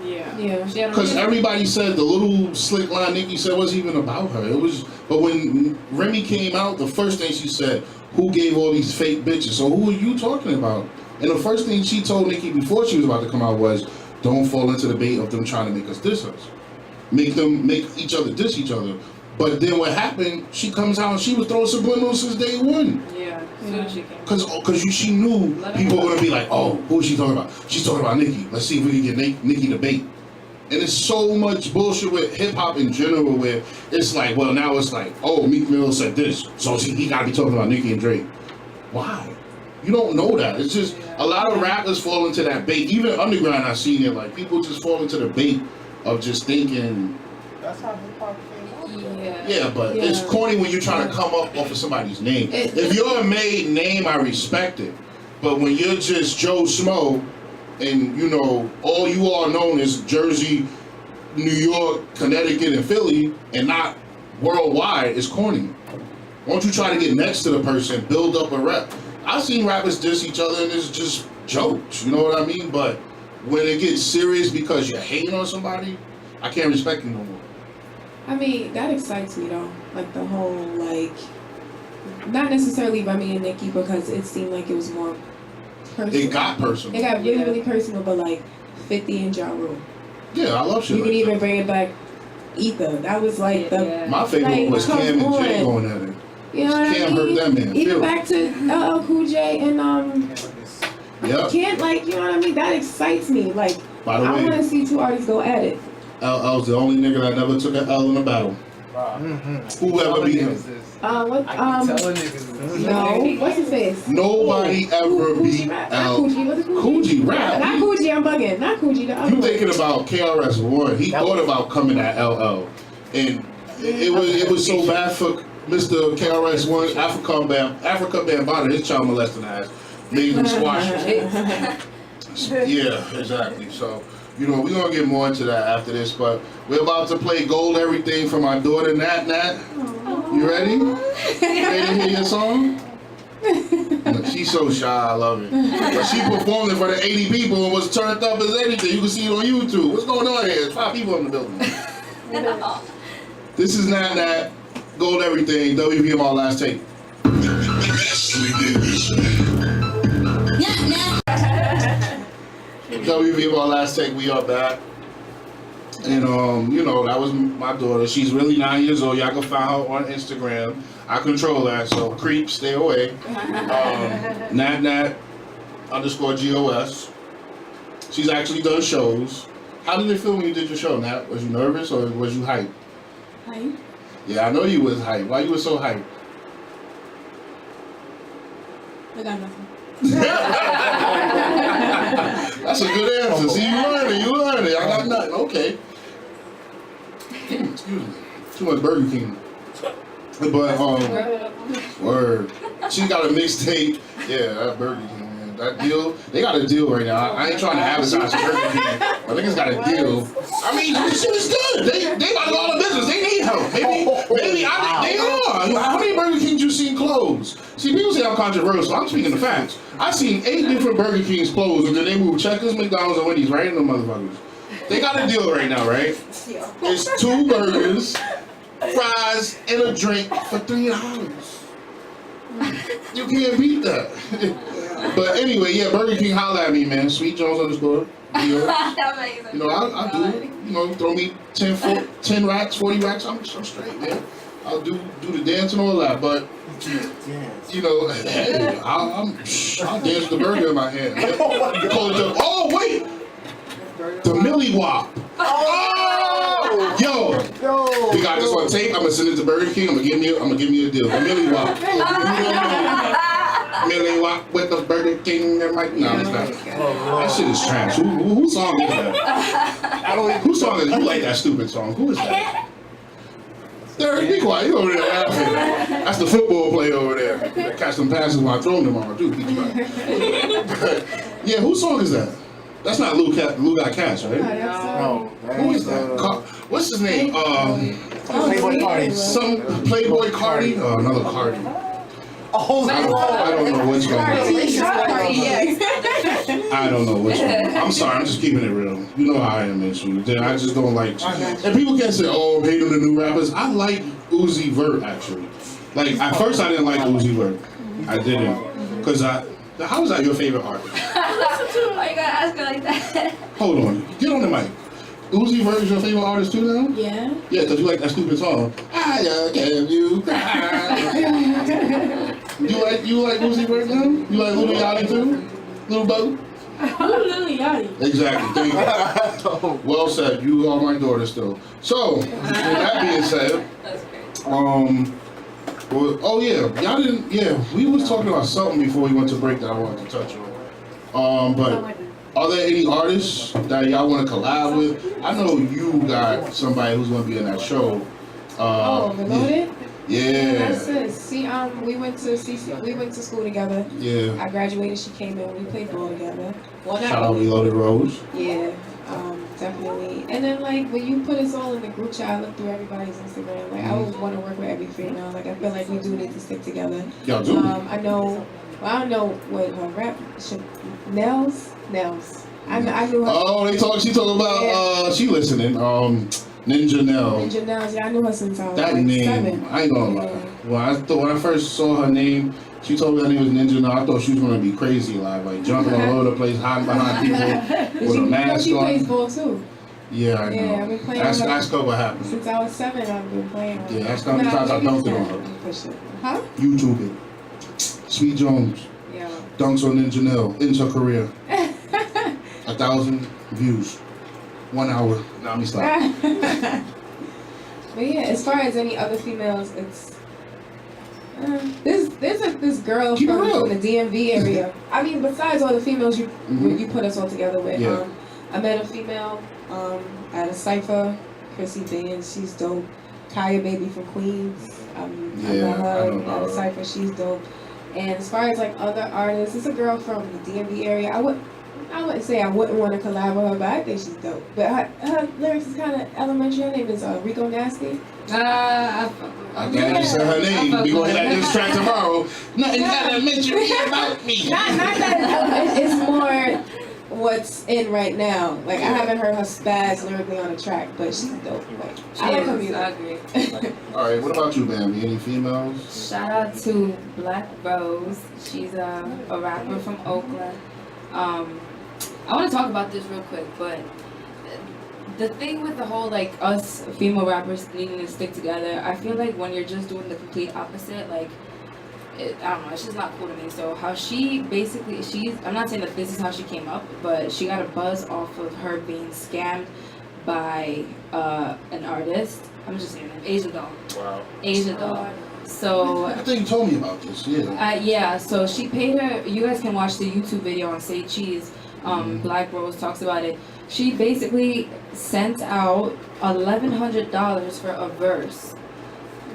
[SPEAKER 2] Yeah.
[SPEAKER 3] Because everybody said the little slick line Nicki said wasn't even about her. It was, but when Remy came out, the first thing she said, who gave all these fake bitches? So who are you talking about? And the first thing she told Nicki before she was about to come out was, don't fall into the bait of them trying to make us diss us. Make each other diss each other. But then what happened, she comes out and she was throwing subliminals since day one.
[SPEAKER 1] Yeah, as soon as she came.
[SPEAKER 3] Because she knew people were going to be like, oh, who is she talking about? She's talking about Nicki. Let's see if we can get Nicki to bait. And it's so much bullshit with hip-hop in general where it's like, well, now it's like, oh, Meek Mill said this, so he got to be talking about Nicki and Drake. Why? You don't know that. It's just a lot of rappers fall into that bait. Even underground, I've seen it. Like, people just fall into the bait of just thinking.
[SPEAKER 5] That's how hip-hop came up.
[SPEAKER 3] Yeah, but it's corny when you're trying to come up off of somebody's name. If you're a made name, I respect it. But when you're just Joe Schmo, and you know, all you are known is Jersey, New York, Connecticut, and Philly, and not worldwide, it's corny. Why don't you try to get next to the person, build up a rep? I've seen rappers diss each other and it's just jokes, you know what I mean? But when it gets serious because you're hating on somebody, I can't respect you no more.
[SPEAKER 2] I mean, that excites me though. Like the whole like, not necessarily Remy and Nikki because it seemed like it was more personal.
[SPEAKER 3] It got personal.
[SPEAKER 2] It got really, really personal, but like 50 and Ja Rule.
[SPEAKER 3] Yeah, I love shit.
[SPEAKER 2] You
[SPEAKER 3] like
[SPEAKER 2] can even
[SPEAKER 3] that.
[SPEAKER 2] bring it back. Ether. That was like the.
[SPEAKER 3] My favorite
[SPEAKER 2] like,
[SPEAKER 3] was Cam and Jay
[SPEAKER 2] on.
[SPEAKER 3] going at it.
[SPEAKER 2] You know what
[SPEAKER 3] Cam
[SPEAKER 2] I mean?
[SPEAKER 3] hurt that man.
[SPEAKER 2] Even
[SPEAKER 3] Feel
[SPEAKER 2] back to LL Cool J and
[SPEAKER 3] yeah.
[SPEAKER 2] Can't like, you know what I mean? That excites me. Like,
[SPEAKER 3] By the
[SPEAKER 2] I want
[SPEAKER 3] way,
[SPEAKER 2] to see two artists go at it.
[SPEAKER 3] LL's the only nigga that never took an L in a battle. Whoever beat him.
[SPEAKER 2] What? No. What's his face?
[SPEAKER 3] Nobody ever beat
[SPEAKER 2] Not
[SPEAKER 3] L.
[SPEAKER 2] Coogee. What's it?
[SPEAKER 3] Coogee rap.
[SPEAKER 2] Not Coogee. I'm bugging. Not Coogee. The other
[SPEAKER 3] You
[SPEAKER 2] one.
[SPEAKER 3] thinking about KRS-One? He thought about coming at LL, and it was so bad for Mr. KRS-One. Africa Bambaataa, his child molesting ass, made him squash it. Yeah, exactly. So, you know, we're gonna get more into that after this, but we're about to play Gold Everything for my daughter Nat Nat. You ready? You ready to hear your song? She's so shy, I love it. But she performed it for the 80 people and was turned up as anything. You can see it on YouTube. What's going on here? There's 5 people in the building. This is Nat Nat, Gold Everything, WVMR Last Take. WVMR Last Take, we are back. And you know, that was my daughter. She's really 9 years old. Y'all can find her on Instagram. I control that, so creep, stay away. Nat Nat _GOS. She's actually done shows. How did it feel when you did your show, Nat? Was you nervous or was you hyped?
[SPEAKER 4] Hype?
[SPEAKER 3] Yeah, I know you was hyped. Why you was so hyped?
[SPEAKER 4] I got nothing.
[SPEAKER 3] That's a good answer. See, you learned it. I got nothing. Okay. Excuse me. Too much Burger King. But word. She got a mixtape. Yeah, that Burger King, man. That deal. They got a deal right now. I ain't trying to advertise for Burger King, but niggas got a deal. I mean, this shit is good. They got a lot of business. They need help. Maybe they are. How many Burger Kings you seen close? See, people say I'm controversial. I'm speaking the facts. I seen 8 different Burger Kings close, and then they moved Checkers, McDonald's, and Wendy's right in the motherfuckers. They got a deal right now, right? It's 2 burgers, fries, and a drink for $3. You can't beat that. But anyway, yeah, Burger King, holla at me, man. Sweet Jones _ You know, I do. You know, throw me 10 racks, 40 racks. I'm straight, man. I'll do the dance and all that, but you know, hey, I'll dance the burger in my hand. Oh wait, the Millie Wop. Oh, yo, we got this on tape. I'm gonna send it to Burger King. I'm gonna give me a deal. The Millie Wop. Millie Wop with the Burger King. No, it's not. That shit is trash. Whose song is that? Whose song is? You like that stupid song? Who is that? Derek, be quiet. You over there laughing. That's the football player over there. That catch them passes while I throw them tomorrow, too. Yeah, whose song is that? That's not Lou Got Cash, right?
[SPEAKER 2] No.
[SPEAKER 3] Who is that? What's his name?
[SPEAKER 6] Playboy Cardi.
[SPEAKER 3] Some Playboy Cardi? Another Cardi.
[SPEAKER 6] Oh,
[SPEAKER 3] I don't know which one. I don't know which one. I'm sorry, I'm just keeping it real. You know how I am, man. I just don't like. And people can't say, "Oh, I'm hating the new rappers." I like Uzi Vert actually. Like at first, I didn't like Uzi Vert. I didn't, cause how is that your favorite artist?
[SPEAKER 1] Why you gotta ask her like that? Hold
[SPEAKER 3] on, get on the mic. Uzi Vert is your favorite artist too now?
[SPEAKER 2] Yeah.
[SPEAKER 3] Yeah, cause you like that stupid song. I just gave you. You like Uzi Vert now? You like Lil Yachty too? Lil Bo?
[SPEAKER 4] Lil Yachty.
[SPEAKER 3] Exactly. Thank you. Well said. You are my daughter still. So, with that being said, well, oh yeah, y'all didn't. Yeah, we was talking about something before we went to break that I wanted to touch on. But are there any artists that y'all want to collab with? I know you got somebody who's going to be in that show.
[SPEAKER 2] Reloaded?
[SPEAKER 3] Yeah.
[SPEAKER 2] That's it. See, we went to school together.
[SPEAKER 3] Yeah.
[SPEAKER 2] I graduated, she came in, we played ball together. Well,
[SPEAKER 3] Shout out Reloaded Rose.
[SPEAKER 2] Yeah, definitely. And then like when you put us all in the group chat, I look through everybody's Instagram. Like I always want to work with every female. Like I feel like we do need to stick together.
[SPEAKER 3] Y'all do.
[SPEAKER 2] I don't know what her rap Nels. I knew her.
[SPEAKER 3] Oh, she talking about she listening. Ninja Nell.
[SPEAKER 2] Ninja Nails, yeah, I knew her since I was
[SPEAKER 3] That
[SPEAKER 2] like
[SPEAKER 3] name,
[SPEAKER 2] 7.
[SPEAKER 3] I ain't gonna lie. When I first saw her name, she told me her name was Ninja Nell. I thought she was gonna be crazy live, like jumping all over the place, hiding behind people with a mask
[SPEAKER 2] she
[SPEAKER 3] on.
[SPEAKER 2] plays ball too.
[SPEAKER 3] Yeah, I know.
[SPEAKER 2] Yeah, I've been playing
[SPEAKER 3] That's
[SPEAKER 2] with her
[SPEAKER 3] what happened.
[SPEAKER 2] since I was 7. I've been playing with her.
[SPEAKER 3] Yeah, that's how many times I dunked it on her.
[SPEAKER 2] Push it. Huh?
[SPEAKER 3] YouTube it. Sweet Jones
[SPEAKER 1] Yeah.
[SPEAKER 3] dunks on Ninja Nell, ends her career. 1,000 views. 1 hour. Now me stop.
[SPEAKER 2] But yeah, as far as any other females, it's there's this girl
[SPEAKER 3] Keep it real.
[SPEAKER 2] from the DMV area. I mean, besides all the females you put us all together with,
[SPEAKER 3] Yeah.
[SPEAKER 2] I met a female at a cipher, Chrissy Bands. She's dope. Kaya Baby from Queens. I
[SPEAKER 3] Yeah,
[SPEAKER 2] met
[SPEAKER 3] I
[SPEAKER 2] her
[SPEAKER 3] know
[SPEAKER 2] at
[SPEAKER 3] her.
[SPEAKER 2] a cipher. She's dope. And as far as like other artists, it's a girl from the DMV area. I wouldn't say I wouldn't want to collab with her, but I think she's dope. But her lyrics is kind of elementary. Her name is Rico Nasty.
[SPEAKER 1] I
[SPEAKER 3] I can't say her name. We gonna hear this track tomorrow. Nothing elementary about me.
[SPEAKER 2] Not that it's more what's in right now. Like I haven't heard her spaz lyrically on a track, but she's dope. Like I like her music.
[SPEAKER 1] I agree.
[SPEAKER 3] All right, what about you, Bambi? Any females?
[SPEAKER 1] Shout out to Black Rose. She's a rapper from Oakland. I want to talk about this real quick, but the thing with the whole like us female rappers needing to stick together, I feel like when you're just doing the complete opposite, like I don't know, it's just not cool to me. So how she basically, I'm not saying that this is how she came up, but she got a buzz off of her being scammed by an artist. I'm just saying, Asian Doll.
[SPEAKER 3] Wow.
[SPEAKER 1] Asian Doll. So
[SPEAKER 3] I think you told me about this. Yeah.
[SPEAKER 1] yeah, so she paid her. You guys can watch the YouTube video on Say Cheese. Black Rose talks about it. She basically sent out $1,100 for a verse,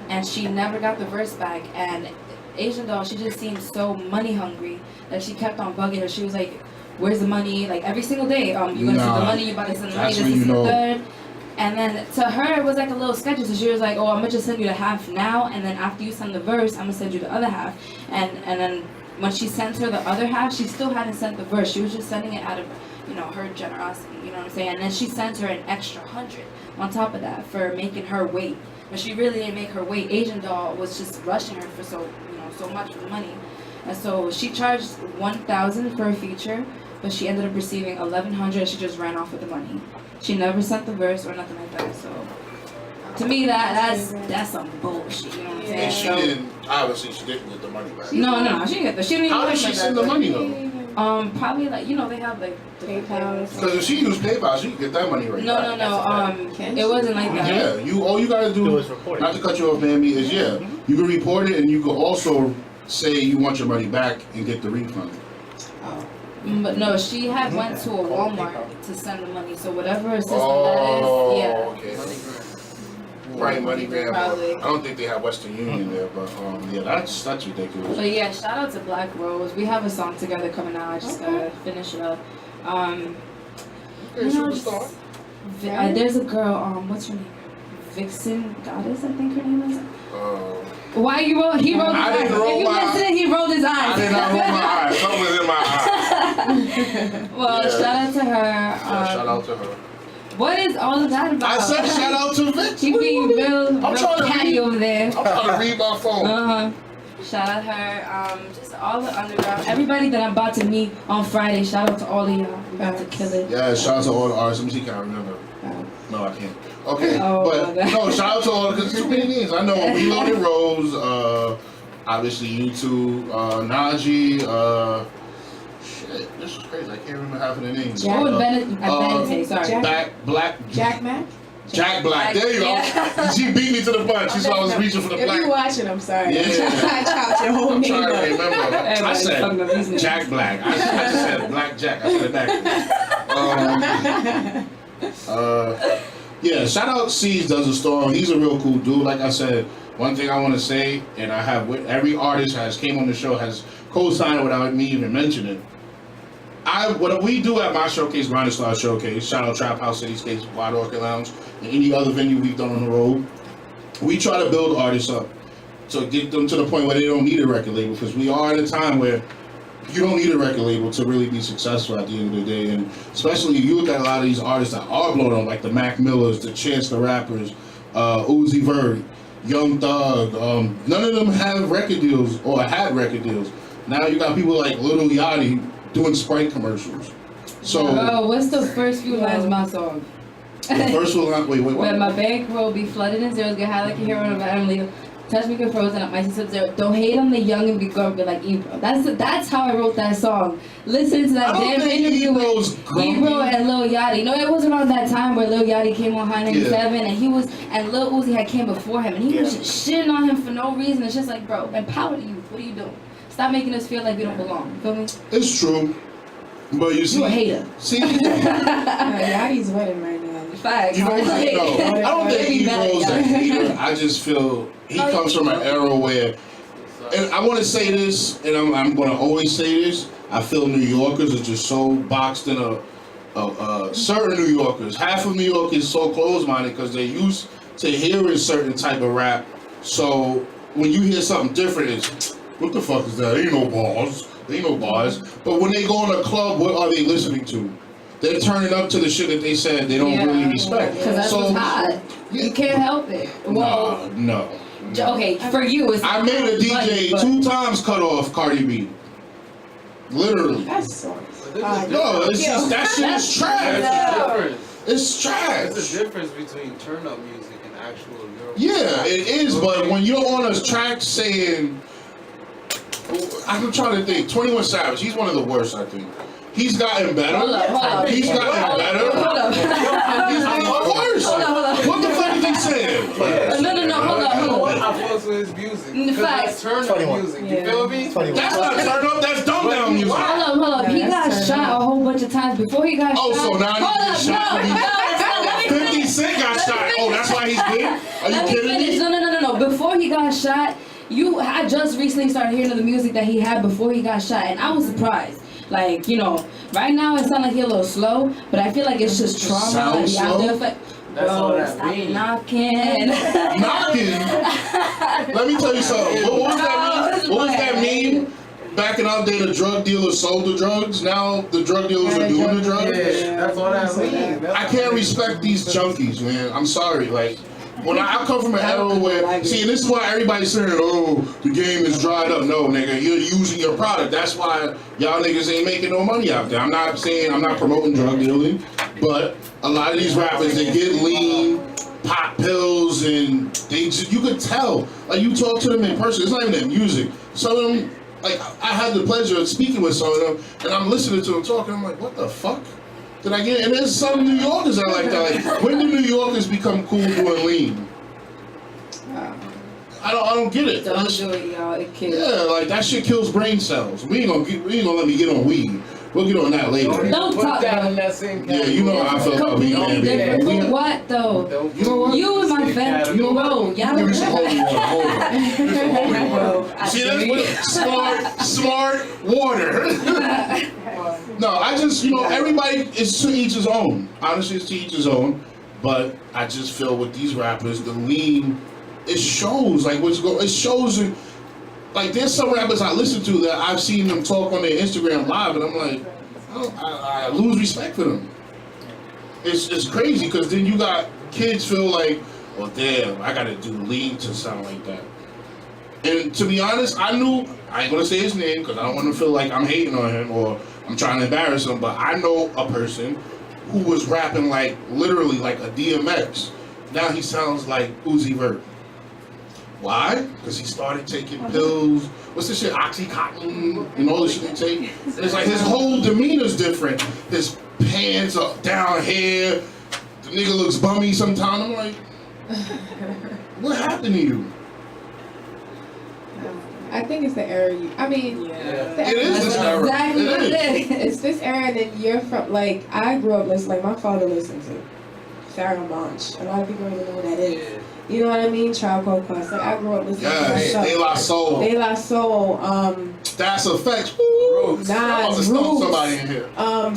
[SPEAKER 1] and she never got the verse back. And Asian Doll, she just seemed so money hungry that she kept on bugging her. She was like, "Where's the money?" Like every single day, you gonna send the money? You about to send the money?
[SPEAKER 3] That's
[SPEAKER 1] This
[SPEAKER 3] when
[SPEAKER 1] is
[SPEAKER 3] you
[SPEAKER 1] the
[SPEAKER 3] know.
[SPEAKER 1] third. And then to her it was like a little sketchy. So she was like, "Oh, I'm gonna just send you the half now, and then after you send the verse, I'm gonna send you the other half." And then when she sent her the other half, she still hadn't sent the verse. She was just sending it out of, her generosity. You know what I'm saying? And then she sent her an extra 100 on top of that for making her wait. But she really didn't make her wait. Asian Doll was just rushing her for so much money. And so she charged $1,000 for a feature, but she ended up receiving $1,100. She just ran off with the money. She never sent the verse or nothing like that. So to me, that's some bullshit. You know what I'm saying?
[SPEAKER 3] And she
[SPEAKER 1] So-
[SPEAKER 3] didn't. Obviously, she didn't get the money back.
[SPEAKER 1] No, she didn't get the. She didn't even
[SPEAKER 3] How did
[SPEAKER 1] get
[SPEAKER 3] she
[SPEAKER 1] the-
[SPEAKER 3] send the money though?
[SPEAKER 1] Probably like they have like
[SPEAKER 2] PayPal.
[SPEAKER 3] Because if she used PayPal, she could get that money right back.
[SPEAKER 1] No. It wasn't like that.
[SPEAKER 3] Yeah, all you gotta do, not to cut you off, Bambi, is you can report it and you can also say you want your money back and get the refund.
[SPEAKER 1] But no, she had went to a Walmart to send the money. So whatever system
[SPEAKER 3] Oh,
[SPEAKER 1] that is,
[SPEAKER 3] okay. Right, MoneyGram.
[SPEAKER 1] Probably.
[SPEAKER 3] I don't think they have Western Union there, but that's ridiculous.
[SPEAKER 1] But yeah, shout out to Black Rose. We have a song together coming out. I just gotta finish it up.
[SPEAKER 3] Superstar.
[SPEAKER 1] There's a girl. What's her name? Vixen Goddess, I think her name is. Why you roll? He rolled his
[SPEAKER 3] I
[SPEAKER 1] eyes.
[SPEAKER 3] didn't roll
[SPEAKER 1] If you
[SPEAKER 3] my-
[SPEAKER 1] listen, he rolled his eyes.
[SPEAKER 3] I did not roll my eyes. Something was in my eye.
[SPEAKER 1] Well,
[SPEAKER 3] Yeah.
[SPEAKER 1] shout out to her.
[SPEAKER 3] Yeah, shout out to her.
[SPEAKER 1] What is all of that about?
[SPEAKER 3] I said shout out to Vic.
[SPEAKER 1] He being real
[SPEAKER 3] trying to
[SPEAKER 1] catty
[SPEAKER 3] read.
[SPEAKER 1] over there.
[SPEAKER 3] I'm trying to read my phone.
[SPEAKER 1] Shout out her. Just all the underground. Everybody that I'm about to meet on Friday. Shout out to all of y'all. I'm about to kill it.
[SPEAKER 3] Yeah, shout out to all the artists. Let me see, can I remember? No, I can't. Okay,
[SPEAKER 1] Oh,
[SPEAKER 3] but
[SPEAKER 1] my God.
[SPEAKER 3] no, shout out to all because too many names. I know Reloaded Rose, obviously YouTube, Najee, shit, this is crazy. I can't remember half of the names.
[SPEAKER 2] Jack-
[SPEAKER 1] Oh, Benedict, sorry.
[SPEAKER 2] Jack Mack.
[SPEAKER 3] Jack Black. There you go.
[SPEAKER 1] Yeah.
[SPEAKER 3] She beat me to the punch. She saw I was reaching for the
[SPEAKER 2] If
[SPEAKER 3] black.
[SPEAKER 2] you watching, I'm sorry.
[SPEAKER 3] Yeah.
[SPEAKER 2] I chopped your whole
[SPEAKER 3] I'm
[SPEAKER 2] name
[SPEAKER 3] trying to
[SPEAKER 2] up.
[SPEAKER 3] remember. I
[SPEAKER 1] Everybody's fucking up these
[SPEAKER 3] said
[SPEAKER 1] names.
[SPEAKER 3] Jack Black. I just said Black Jack. I said it back. Yeah, shout out C's Does a Storm. He's a real cool dude. Like I said, one thing I want to say, and I have every artist has came on the show has co-signed it without me even mentioning. What we do at my showcase, Grind Star Showcase, shout out Trap House, Cityscapes, Wild Orchid Lounge, and any other venue we've done on the road, we try to build artists up to get them to the point where they don't need a record label, because we are at a time where you don't need a record label to really be successful at the end of the day. And especially you look at a lot of these artists that are blowing up, like the Mac Millers, the Chance the Rappers, Uzi Vert, Young Thug. None of them have record deals or had record deals. Now you got people like Lil Yachty doing Sprite commercials. So
[SPEAKER 1] what's the first few lines of my song?
[SPEAKER 3] the first one, wait,
[SPEAKER 1] When
[SPEAKER 3] what?
[SPEAKER 1] my bankroll be flooded in zeros, get high like a hero in a family. Touch me, get frozen, up my sub zero. Don't hate on the young and be grumpy like Ebro. That's how I wrote that song. Listen to that damn interview with Ebro and Lil Yachty. No, it was around that time where Lil Yachty came on High 97 and Lil Uzi had came before him and he was just shitting on him for no reason. It's just like, bro, empower you. What are you doing? Stop making us feel like we don't belong. You feel me?
[SPEAKER 3] It's true. But you see,
[SPEAKER 1] You a hater.
[SPEAKER 3] See,
[SPEAKER 2] Yachty's winning right now.
[SPEAKER 1] Facts.
[SPEAKER 3] you know what? No, I don't think Ebro's a hater. I just feel he comes from an era where, and I want to say this, and I'm going to always say this. I feel New Yorkers are just so boxed in a certain New Yorkers. Half of New York is so closed-minded because they're used to hearing certain type of rap. So when you hear something different, it's what the fuck is that? Ain't no bars. Ain't no bars. But when they go in a club, what are they listening to? They're turning up to the shit that they said they don't really respect.
[SPEAKER 1] Because that's what's hot. You can't help it. Well,
[SPEAKER 3] no.
[SPEAKER 1] Okay, for you, it's
[SPEAKER 3] I made a DJ 2 times cut off Cardi B. Literally.
[SPEAKER 2] That's so.
[SPEAKER 3] No, it's just that shit is trash. It's trash.
[SPEAKER 7] There's a difference between turn up music and actual lyrical.
[SPEAKER 3] Yeah, it is, but when you're on a track saying, I'm trying to think, 21 Savage, he's one of the worst, I think. He's gotten better.
[SPEAKER 1] Hold up.
[SPEAKER 3] He's gotten better.
[SPEAKER 1] Hold up.
[SPEAKER 3] He's one of the worst.
[SPEAKER 1] Hold up.
[SPEAKER 3] What the fuck is he saying?
[SPEAKER 1] No, hold up.
[SPEAKER 7] I fucks with his music. Because
[SPEAKER 1] Facts.
[SPEAKER 7] that's turn up music. You feel me?
[SPEAKER 3] That's not turn up, that's dumb down music.
[SPEAKER 1] Hold up. He got shot a whole bunch of times before he got shot.
[SPEAKER 3] Oh, so now he got shot.
[SPEAKER 1] No.
[SPEAKER 3] 50 Cent got shot. Oh, that's why he's dead? Are you kidding me?
[SPEAKER 1] No. Before he got shot, I just recently started hearing the music that he had before he got shot, and I was surprised. Like, right now it sounds like he's a little slow, but I feel like it's just trauma. Like,
[SPEAKER 7] That's all that
[SPEAKER 1] stop
[SPEAKER 7] means.
[SPEAKER 1] knocking.
[SPEAKER 3] Knocking? Let me tell you something. What was that meme? Back in our day, the drug dealers sold the drugs. Now the drug dealers are doing the drugs.
[SPEAKER 7] Yeah, that's all that means.
[SPEAKER 3] I can't respect these junkies, man. I'm sorry. Like, when I come from an era where, see, and this is why everybody's saying, oh, the game is dried up. No, nigga, you're using your product. That's why y'all niggas ain't making no money out there. I'm not promoting drug dealing, but a lot of these rappers, they get lean, pop pills, and you could tell. Like, you talk to them in person, it's not even their music. Some of them, like, I had the pleasure of speaking with some of them, and I'm listening to them talking, I'm like, what the fuck? Did I get? And there's some New Yorkers that like that. Like, when do New Yorkers become cool doing lean? I don't get it.
[SPEAKER 1] Don't do it, y'all. It kills.
[SPEAKER 3] Yeah, like that shit kills brain cells. We ain't gonna let me get on weed. We'll get on that later.
[SPEAKER 1] Don't
[SPEAKER 7] Put
[SPEAKER 1] talk
[SPEAKER 7] that
[SPEAKER 1] about
[SPEAKER 7] in that same
[SPEAKER 3] Yeah,
[SPEAKER 7] category.
[SPEAKER 3] you know how I feel about weed.
[SPEAKER 1] different. For what though?
[SPEAKER 3] You know what?
[SPEAKER 1] You and my friend.
[SPEAKER 3] You know what?
[SPEAKER 1] Bro, y'all
[SPEAKER 3] Give me some holy water. Hold on. Give me some holy water.
[SPEAKER 1] I
[SPEAKER 3] See,
[SPEAKER 1] do.
[SPEAKER 3] that's what smart water. No, I just, everybody is to each his own. Honestly, it's to each his own. But I just feel with these rappers, the lean, it shows. Like, it shows. Like, there's some rappers I listen to that I've seen them talk on their Instagram live, and I'm like, I lose respect for them. It's crazy, because then you got kids feel like, well, damn, I gotta do lean to sound like that. And to be honest, I ain't gonna say his name because I don't want to feel like I'm hating on him or I'm trying to embarrass him, but I know a person who was rapping like literally like a DMX. Now he sounds like Uzi Vert. Why? Because he started taking pills. What's this shit? Oxycontin and all this shit they take. It's like his whole demeanor's different. His pants are down here. The nigga looks bummy sometimes. I'm like, what happened to you?
[SPEAKER 2] I think it's the era.
[SPEAKER 3] It is this era.
[SPEAKER 1] Exactly what it is.
[SPEAKER 2] It's this era that you're from. Like, I grew up listening. Like, my father listened to Pharaoh Monch. A lot of people don't even know what that is. You know what I mean? Tribe Called Quest. Like, I grew up listening to that stuff.
[SPEAKER 3] De La Soul.
[SPEAKER 2] De La Soul.
[SPEAKER 3] That's effects.
[SPEAKER 2] Nas,
[SPEAKER 3] Roots. Somebody in here.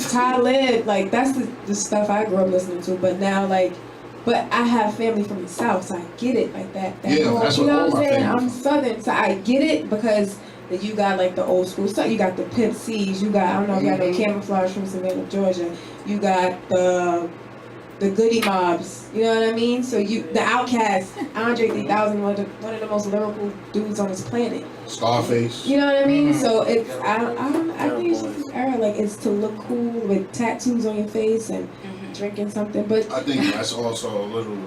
[SPEAKER 2] Talib. Like, that's the stuff I grew up listening to. But now, like, but I have family from the South, so I get it. Like that
[SPEAKER 3] Yeah,
[SPEAKER 2] whole,
[SPEAKER 3] that's
[SPEAKER 2] you
[SPEAKER 3] what
[SPEAKER 2] know
[SPEAKER 3] all
[SPEAKER 2] what I'm
[SPEAKER 3] my
[SPEAKER 2] saying?
[SPEAKER 3] family
[SPEAKER 2] I'm Southern, so I get it because Then you got like the old school stuff. You got the Pimp C's. You got, I don't know if y'all know Camouflage from Savannah, Georgia. You got the Goody Mobs. You know what I mean? So the Outkast, Andre 3000, one of the most lyrical dudes on this planet.
[SPEAKER 3] Scarface.
[SPEAKER 2] You know what I mean? So it's I think it's just this era, like it's to look cool with tattoos on your face and drinking something. But
[SPEAKER 3] I think that's also a little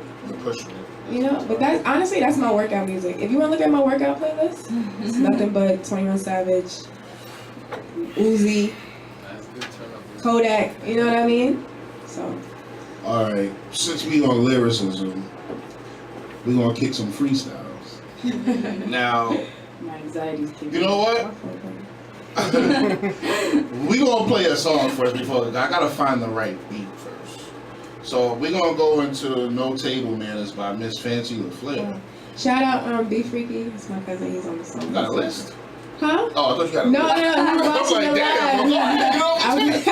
[SPEAKER 3] pushing it.
[SPEAKER 2] you know, but that's honestly that's my workout music. If you want to look at my workout playlist, it's nothing but 21 Savage, Uzi, Kodak. You know what I mean? So.
[SPEAKER 3] All right, since we on lyricism, we gonna kick some freestyles. Now,
[SPEAKER 1] My anxiety's kicking.
[SPEAKER 3] you know what? We gonna play a song first before I gotta find the right beat first. So we gonna go into No Table Manners by Miss Fancy LaFlare.
[SPEAKER 2] Shout out Be Freaky. It's my cousin. He's on the song.
[SPEAKER 3] You got a list?
[SPEAKER 2] Huh?
[SPEAKER 3] Oh, I thought you got a
[SPEAKER 2] No,
[SPEAKER 3] list.
[SPEAKER 2] he was
[SPEAKER 3] I was
[SPEAKER 2] watching
[SPEAKER 3] like,
[SPEAKER 2] it
[SPEAKER 3] damn,
[SPEAKER 2] live.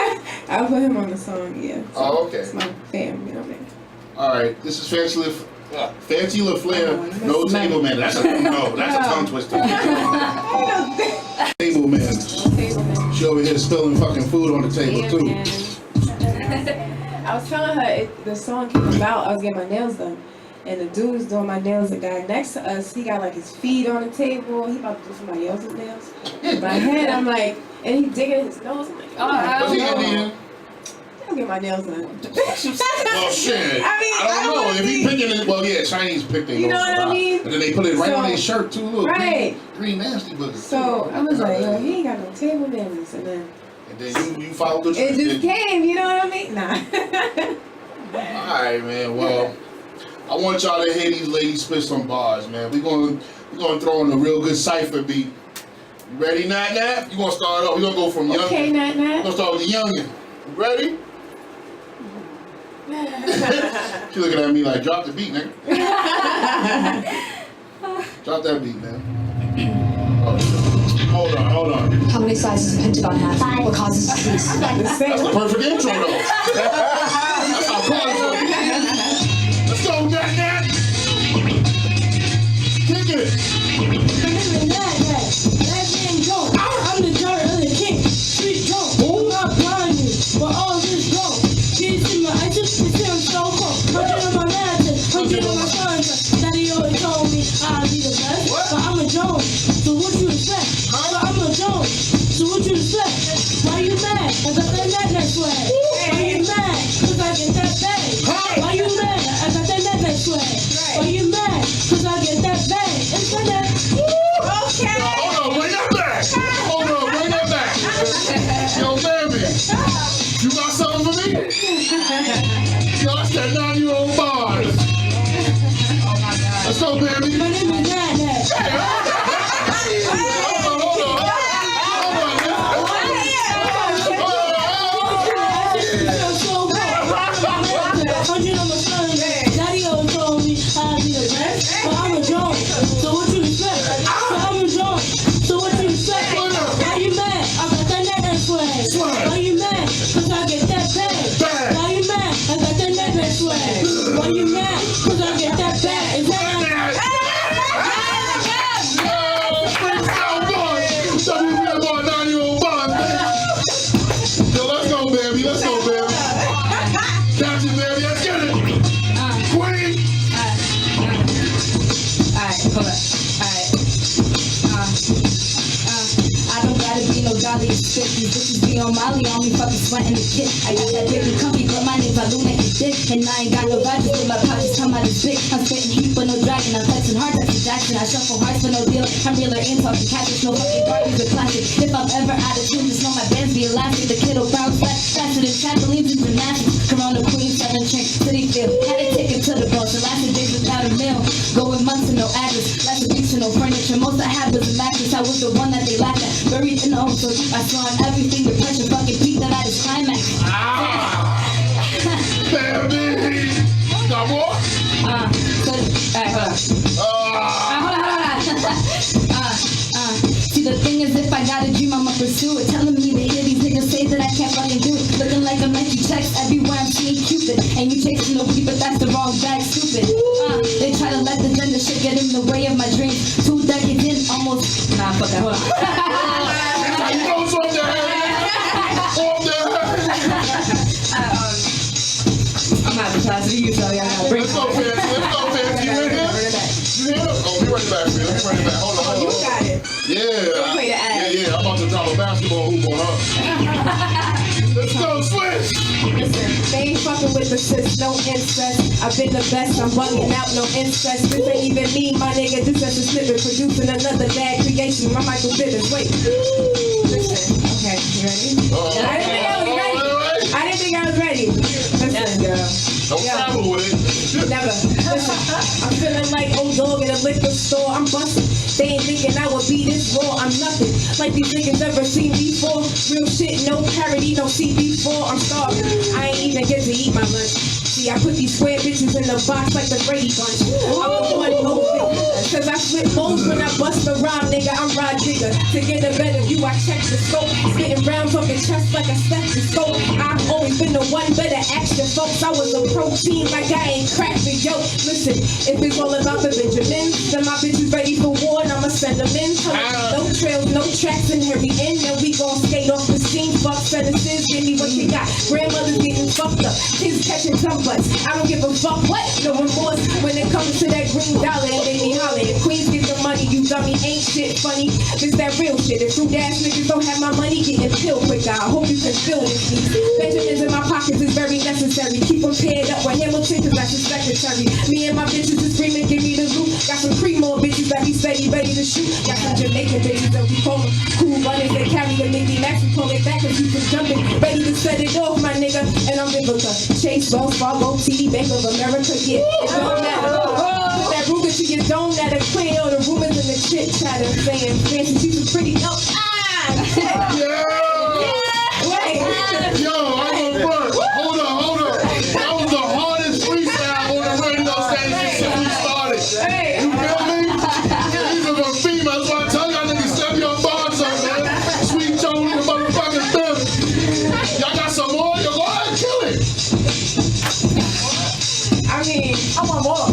[SPEAKER 2] I'll put him on the song. Yeah. So
[SPEAKER 3] Oh, okay.
[SPEAKER 2] It's my fam. You know what I mean?
[SPEAKER 3] All right, this is Fancy LaFlare,
[SPEAKER 2] Oh,
[SPEAKER 3] No
[SPEAKER 2] that's
[SPEAKER 3] Table Manners. That's a tongue twister. Table Manners. She over here spilling fucking food on the table
[SPEAKER 2] Yeah,
[SPEAKER 3] too.
[SPEAKER 2] man. I was telling her the song came about. I was getting my nails done, and the dude was doing my nails. The guy next to us, he got like his feet on the table. He about to do somebody else's nails. In my head, I'm like, and he digging his nose. I'm like, oh, I
[SPEAKER 3] Was
[SPEAKER 2] don't
[SPEAKER 3] he
[SPEAKER 2] know.
[SPEAKER 3] Indian?
[SPEAKER 2] I'll get my nails done.
[SPEAKER 3] Well, shit.
[SPEAKER 2] I
[SPEAKER 3] don't know.
[SPEAKER 2] wanna
[SPEAKER 3] If he
[SPEAKER 2] be-
[SPEAKER 3] picking it, well, yeah, Chinese pick their
[SPEAKER 2] You know
[SPEAKER 3] nose a
[SPEAKER 2] what I
[SPEAKER 3] lot.
[SPEAKER 2] mean?
[SPEAKER 3] And then they put it right on
[SPEAKER 2] So-
[SPEAKER 3] their shirt too. Look,
[SPEAKER 2] Right.
[SPEAKER 3] green nasty boogers.
[SPEAKER 2] So I was like, yo, he ain't got no table manners, and then
[SPEAKER 3] And then you followed the
[SPEAKER 2] it just
[SPEAKER 3] trick.
[SPEAKER 2] came. You know what I mean? Nah.
[SPEAKER 3] All right, man. Well, I want y'all to hear these ladies spit some bars, man. We gonna throw in a real good cipher beat. You ready, Nat Nat? You gonna start off? We gonna go from young.
[SPEAKER 2] Okay, Nat
[SPEAKER 3] We
[SPEAKER 2] Nat.
[SPEAKER 3] gonna start with the youngin. You ready? She looking at me like, drop the beat, nigga. Drop that beat, man. Oh, shit. Hold on.
[SPEAKER 8] How many sizes of pentagon have? 5. What causes disease?
[SPEAKER 2] The
[SPEAKER 3] That's
[SPEAKER 2] same.
[SPEAKER 3] the perfect intro, though. That's our part. Let's go, Nat Nat. Kick it.
[SPEAKER 4] I'm the daughter of the king. Street drunk. I'm not blinded, but all this gold. Kids in my eyes, just I'm so cold. 100 on my mattress, 100 on my sons. Daddy always told me I'd be the best, but I'm a Jones. So what you expect? But I'm a Jones. So what you expect? Why you mad? Cause I got that next way. Why you mad? Cause I get that bag. Why you mad? I got that next way. Why you mad? Cause I get that bag. It's for that.
[SPEAKER 2] Okay.
[SPEAKER 3] Hold on, bring that back. Yo, Bambi, you got something for me? Yo, that's that 9-year-old bars.
[SPEAKER 1] Oh my god.
[SPEAKER 3] Let's go, Bambi.
[SPEAKER 4] My name is Nat Nat.
[SPEAKER 3] Hold on.
[SPEAKER 4] Hundred on my son. Daddy always told me I'd be the best, but I'm a Jones. So what you expect? So I'm a Jones. So what you expect? Why you mad? I got that next way. Why you mad? Cause I get that bag. Why you mad? I got that next way. Why you mad? Cause I get that bag. Is that
[SPEAKER 8] I don't gotta be no dolly shit. These bitches be on Molly on me, fucking sweating the kid. I got that big and comfy, but my name's Balloon and dick. And I ain't got no badges, but my pockets come out as big. I'm spitting heat for no dragon, I'm flexing hard, that's a Jackson. I shuffle hearts for no deal. I'm realer in talking catfish, no fucking Barbies or plastic. If I'm ever out of tune, just know my bands be elastic. The kiddo bounce back faster than trampolines and gymnastics. Corona Queen, 7 Chink, City Field. Had a ticket to the boss, the last days without a meal. Going months and no address, last weeks and no furniture. Most I had was a mattress, I was the one that they laughed at. Buried in the hole so deep, I saw on everything. The pressure fucking peaked that I just climax.
[SPEAKER 3] Bambi! Got more?
[SPEAKER 8] Alright, hold on. See, the thing is, if I got a dream, I'ma pursue it. Telling me to hear these niggas say that I can't fucking do it. Looking like I'm Nike checks everywhere I'm seeing Cupid. And you chasing no beat, but that's the wrong bag, stupid. They try to let the gender shit get in the way of my dreams. 2 decades in, almost. Nah, fuck that, hold on.
[SPEAKER 3] got it back. Hold on.
[SPEAKER 2] You got it.
[SPEAKER 3] Yeah.
[SPEAKER 2] Play the ad.
[SPEAKER 3] Yeah. I'm about to drop a basketball hoop on her. Let's go, Swish.
[SPEAKER 2] Listen, they ain't fucking with the sis, no incest. I've been the best, I'm bugging out, no incest. This ain't even me, my nigga, this is a snippet. Producing another bad creation, my Michael Bivins. Wait. Listen, okay, you ready? I didn't think I was ready. I didn't think I was ready. Listen, girl.
[SPEAKER 3] Don't travel with it.
[SPEAKER 2] Never. Listen, I'm feeling like old dog in a liquor store. I'm busting. They ain't thinking I would be this raw. I'm nothing like these niggas ever seen before. Real shit, no parody, no CB4. I'm starving. I ain't even get to eat my lunch. See, I put these square bitches in the box like the Brady Bunch. I'm the one low cause I flip modes when I bust the rhyme, nigga. I'm Rod Digger. To get a better view, I check the scope. Spitting rounds off the chest like a stethoscope. I've always been the one better action, folks. I was a protein like I ain't cracked the yolk. Listen, if it's all about the Benjamins, then my bitch is ready for war and I'ma send them in. No trails, no tracks in here. We in, then we gon' skate off the scene. Fuck sentences, give me what you got. Grandmother's getting fucked up. Kids catching dumb butts. I don't give a fuck what, no remorse. When it comes to that green dollar, and they be hollering. If Queens get the money, you dummy, ain't shit funny. This that real shit. If fruit ass niggas don't have my money, getting peeled quick. I hope you can feel this. Benjamins in my pockets is very necessary. Keep them paired up with Hamilton, cause that's his secretary. Me and my bitches is screaming, give me the loot. Got some Creamore bitches that be steady, ready to shoot. Got some Jamaican bitches that we call them cool runners. They carry the Mickey Max, we pull it back and keep them jumping. Ready to set it off, my nigga. And I'm Vivica. Chase, Wells Fargo, TD, Bank of America, yeah. It don't matter. Put that Ruger to your dome, that a clear all the rumors and the chit chatter. Saying fancy, she's a pretty,
[SPEAKER 3] Yeah.
[SPEAKER 2] Wait.
[SPEAKER 3] Yo, I'm gonna work. Hold up. That was the hardest freestyle on the radio station since we started.
[SPEAKER 2] Hey.
[SPEAKER 3] You feel me? These are the females. That's why I tell y'all niggas step your bars up, man. Sweet Joe in the motherfucking building. Y'all got some more? Yo, go ahead and kill it.
[SPEAKER 2] I mean, I want more.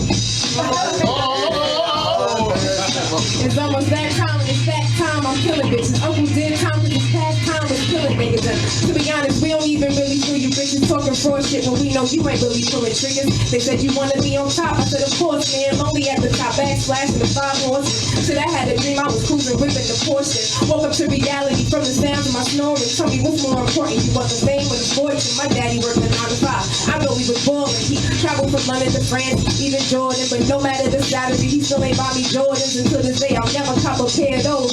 [SPEAKER 2] It's almost that time, and it's that time I'm killing bitches. Uncle did time, cause it's past time was killing niggas. And to be honest, we don't even really feel you bitches talking fraud shit when we know you ain't really pulling triggers. They said you wanna be on top. I said, of course, man, lonely at the top, backslash in the 5 horses. Shit, I had a dream I was cruising, whipping the Porsche. Woke up to reality from the sounds of my snoring. Tell me what's more important, you want the fame or the fortune? My daddy worked 9 to 5. I know he was ballin'. He traveled from London to France, even Jordan. But no matter the salary, he still ain't buy me Jordans. Until this day, I'll never cop a pair of those.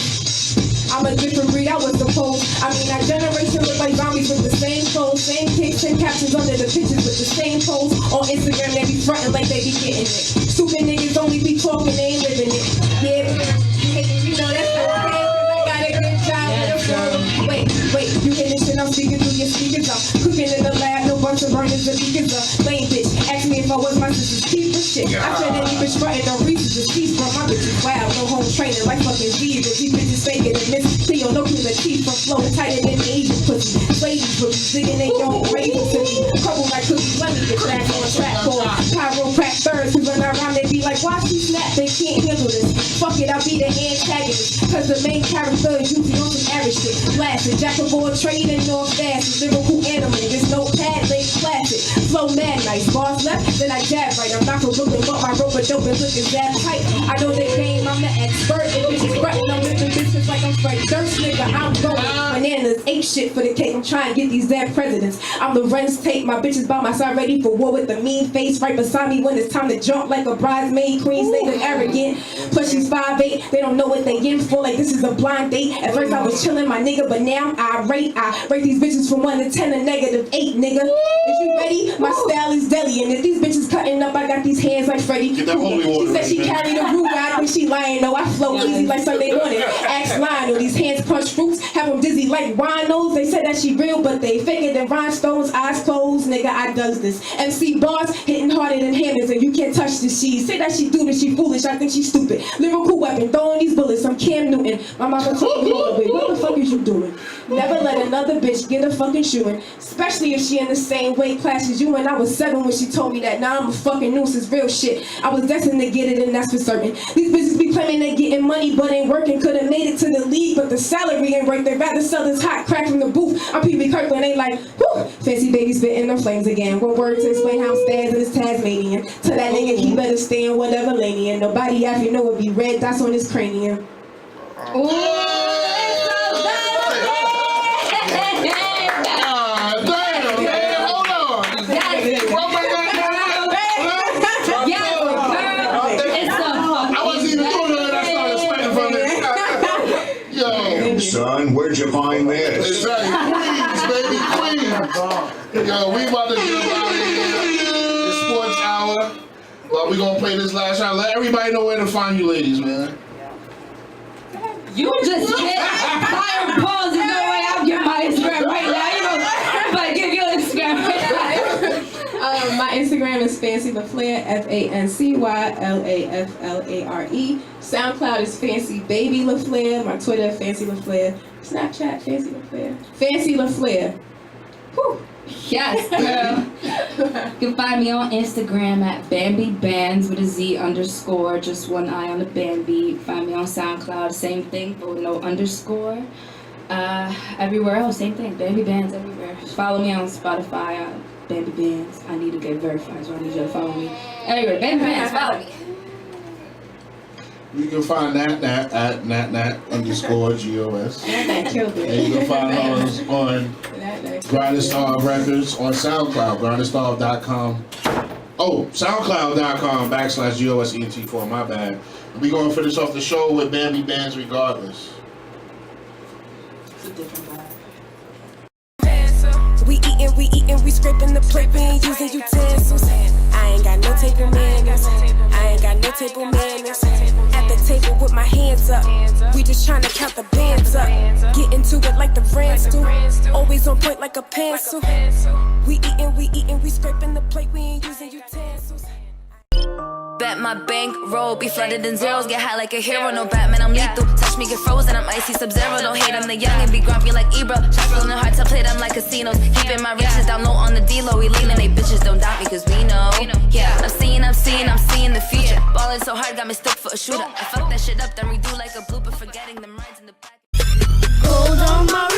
[SPEAKER 2] I'm a different breed, I was supposed. I mean, our generation look like zombies with the same clothes, same kicks and captions under the pictures with the same posts. On Instagram, they be frontin' like they be getting it. Stupid niggas only be talking, they ain't living it. Yeah, you know that's the thing, cause I got a good job with a flow. Wait, you hear this shit I'm speaking through your speakers? I'm cooking in the lab, no bunch of burners and beakers. Lame bitch, ask me if I was my sister's keeper. Shit, I said any bitch frontin' no reasons to cease from my bitches. Wow, no home training like fucking Jesus. These bitches faking and miss Cleo, no clue the teeth from flow tighter than Asian pussy. Ladies with digging they own crazy to me. Couple like cookies, let me get back on track for pyro crack thirds. Cause when I rhyme, they be like, why she snap? They can't handle this. Fuck it, I'll be the antagonist. Cause the main character is usually on some average shit. Blasted, jack of all trade and North fast. Lyrical animal, there's no pad, they classic. Flow mad nice, bars left, then I jab right. I'm not for looking, but my rope a dope and looking that tight. I know the game, I'm the expert. If bitches fretting, I'm living bitches like I'm Fred Durst, nigga. I'm going bananas, ain't shit for the cake. I'm trying to get these dead presidents. I'm the Ren's tape, my bitches by my side, ready for war with the mean face right beside me when it's time to jump like a bridesmaid. Queens, they look arrogant. Plus she's 5'8", they don't know what they in for, like this is a blind date. At first I was chilling, my nigga, but now I rate these bitches from 1 to 10 a -8, nigga. Is you ready? My style is deadly, and if these bitches cutting up, I got these hands like Freddy.
[SPEAKER 3] Get that holy water.
[SPEAKER 2] She said she carried a Ruger, I think she lying though. I flow easy like Sunday morning. Ask Lionel, these hands punch fruits, have them dizzy like rhinos. They said that she real, but they faker than rhinestones. Eyes closed, nigga, I does this. MC bars hitting harder than hammers, and you can't touch this. She say that she do this, she foolish, I think she stupid. Lyrical weapon, throwing these bullets, I'm Cam Newton. My mama told me, what the fuck you you doing? Never let another bitch get a fucking shoeing, especially if she in the same weight class as you. And I was 7 when she told me that. Now I'm a fucking nuisance, real shit. I was destined to get it, and that's for certain. These bitches be claiming they getting money, but ain't working. Could've made it to the league, but the salary ain't right. They'd rather sell this hot crack from the booth. I'm P.B. Kirkland, they like, whew, fancy baby spitting them flames again. One word to explain how I'm stands in this Tasmanian. To that nigga, he better stay in whatever lane. And nobody out here know it be red dots on his cranium.
[SPEAKER 1] Ooh,
[SPEAKER 9] Son, where'd you find this?
[SPEAKER 3] Exactly. Queens, baby, Queens. Yo, we about to get up out of here. The sports hour. But we gonna play this last round. Let everybody know where to find you ladies, man.
[SPEAKER 1] you just hit fire pause. There's no way I'll get my Instagram right now. You know, everybody give your Instagram right now.
[SPEAKER 2] My Instagram is Fancy LaFlare, FANCYLAFLARE. SoundCloud is Fancy Baby LaFlare. My Twitter, Fancy LaFlare. Snapchat, Fancy LaFlare. Fancy LaFlare. Whew.
[SPEAKER 1] Yes, girl. You can find me on Instagram at Bambi Bandz with a Z _ just one I on the Bambi. Find me on SoundCloud, same thing, but with no underscore. Everywhere else, same thing. Bambi Bandz everywhere. Follow me on Spotify. Bambi Bandz. I need to get verified, so I need you to follow me. Everywhere, Bambi Bandz, follow me.
[SPEAKER 3] You can find Nat Nat at NatNat_GOS.
[SPEAKER 2] That killed it.
[SPEAKER 3] And you can find us on Grinding Records on SoundCloud, grinding.com. Oh, SoundCloud.com/GOSENT4, my bad. We gonna finish off the show with Bambi Bandz regardless.
[SPEAKER 1] It's a different vibe.
[SPEAKER 10] We eatin', we scraping the plate, we ain't using utensils. I ain't got no table manners. I ain't got no table manners. At the table with my hands up. We just tryna count the bands up. Get into it like the brands do. Always on point like a pencil. We eatin', we scraping the plate, we ain't using utensils. Bet my bank roll be flooded in zeros. Get high like a hero, no Batman, I'm lethal. Touch me, get frozen, I'm icy Sub-Zero. Don't hate, I'm the young and be grumpy like Ebro. Shots feeling hard to play them like casinos. Keeping my riches down low on the D-Lo. We leanin', they bitches don't doubt me cause we know. Yeah, I'm seeing the future. Ballin' so hard, got mistook for a shooter. I fuck that shit up, then redo like a blooper. Forgetting them rides in the back.
[SPEAKER 4] Gold on my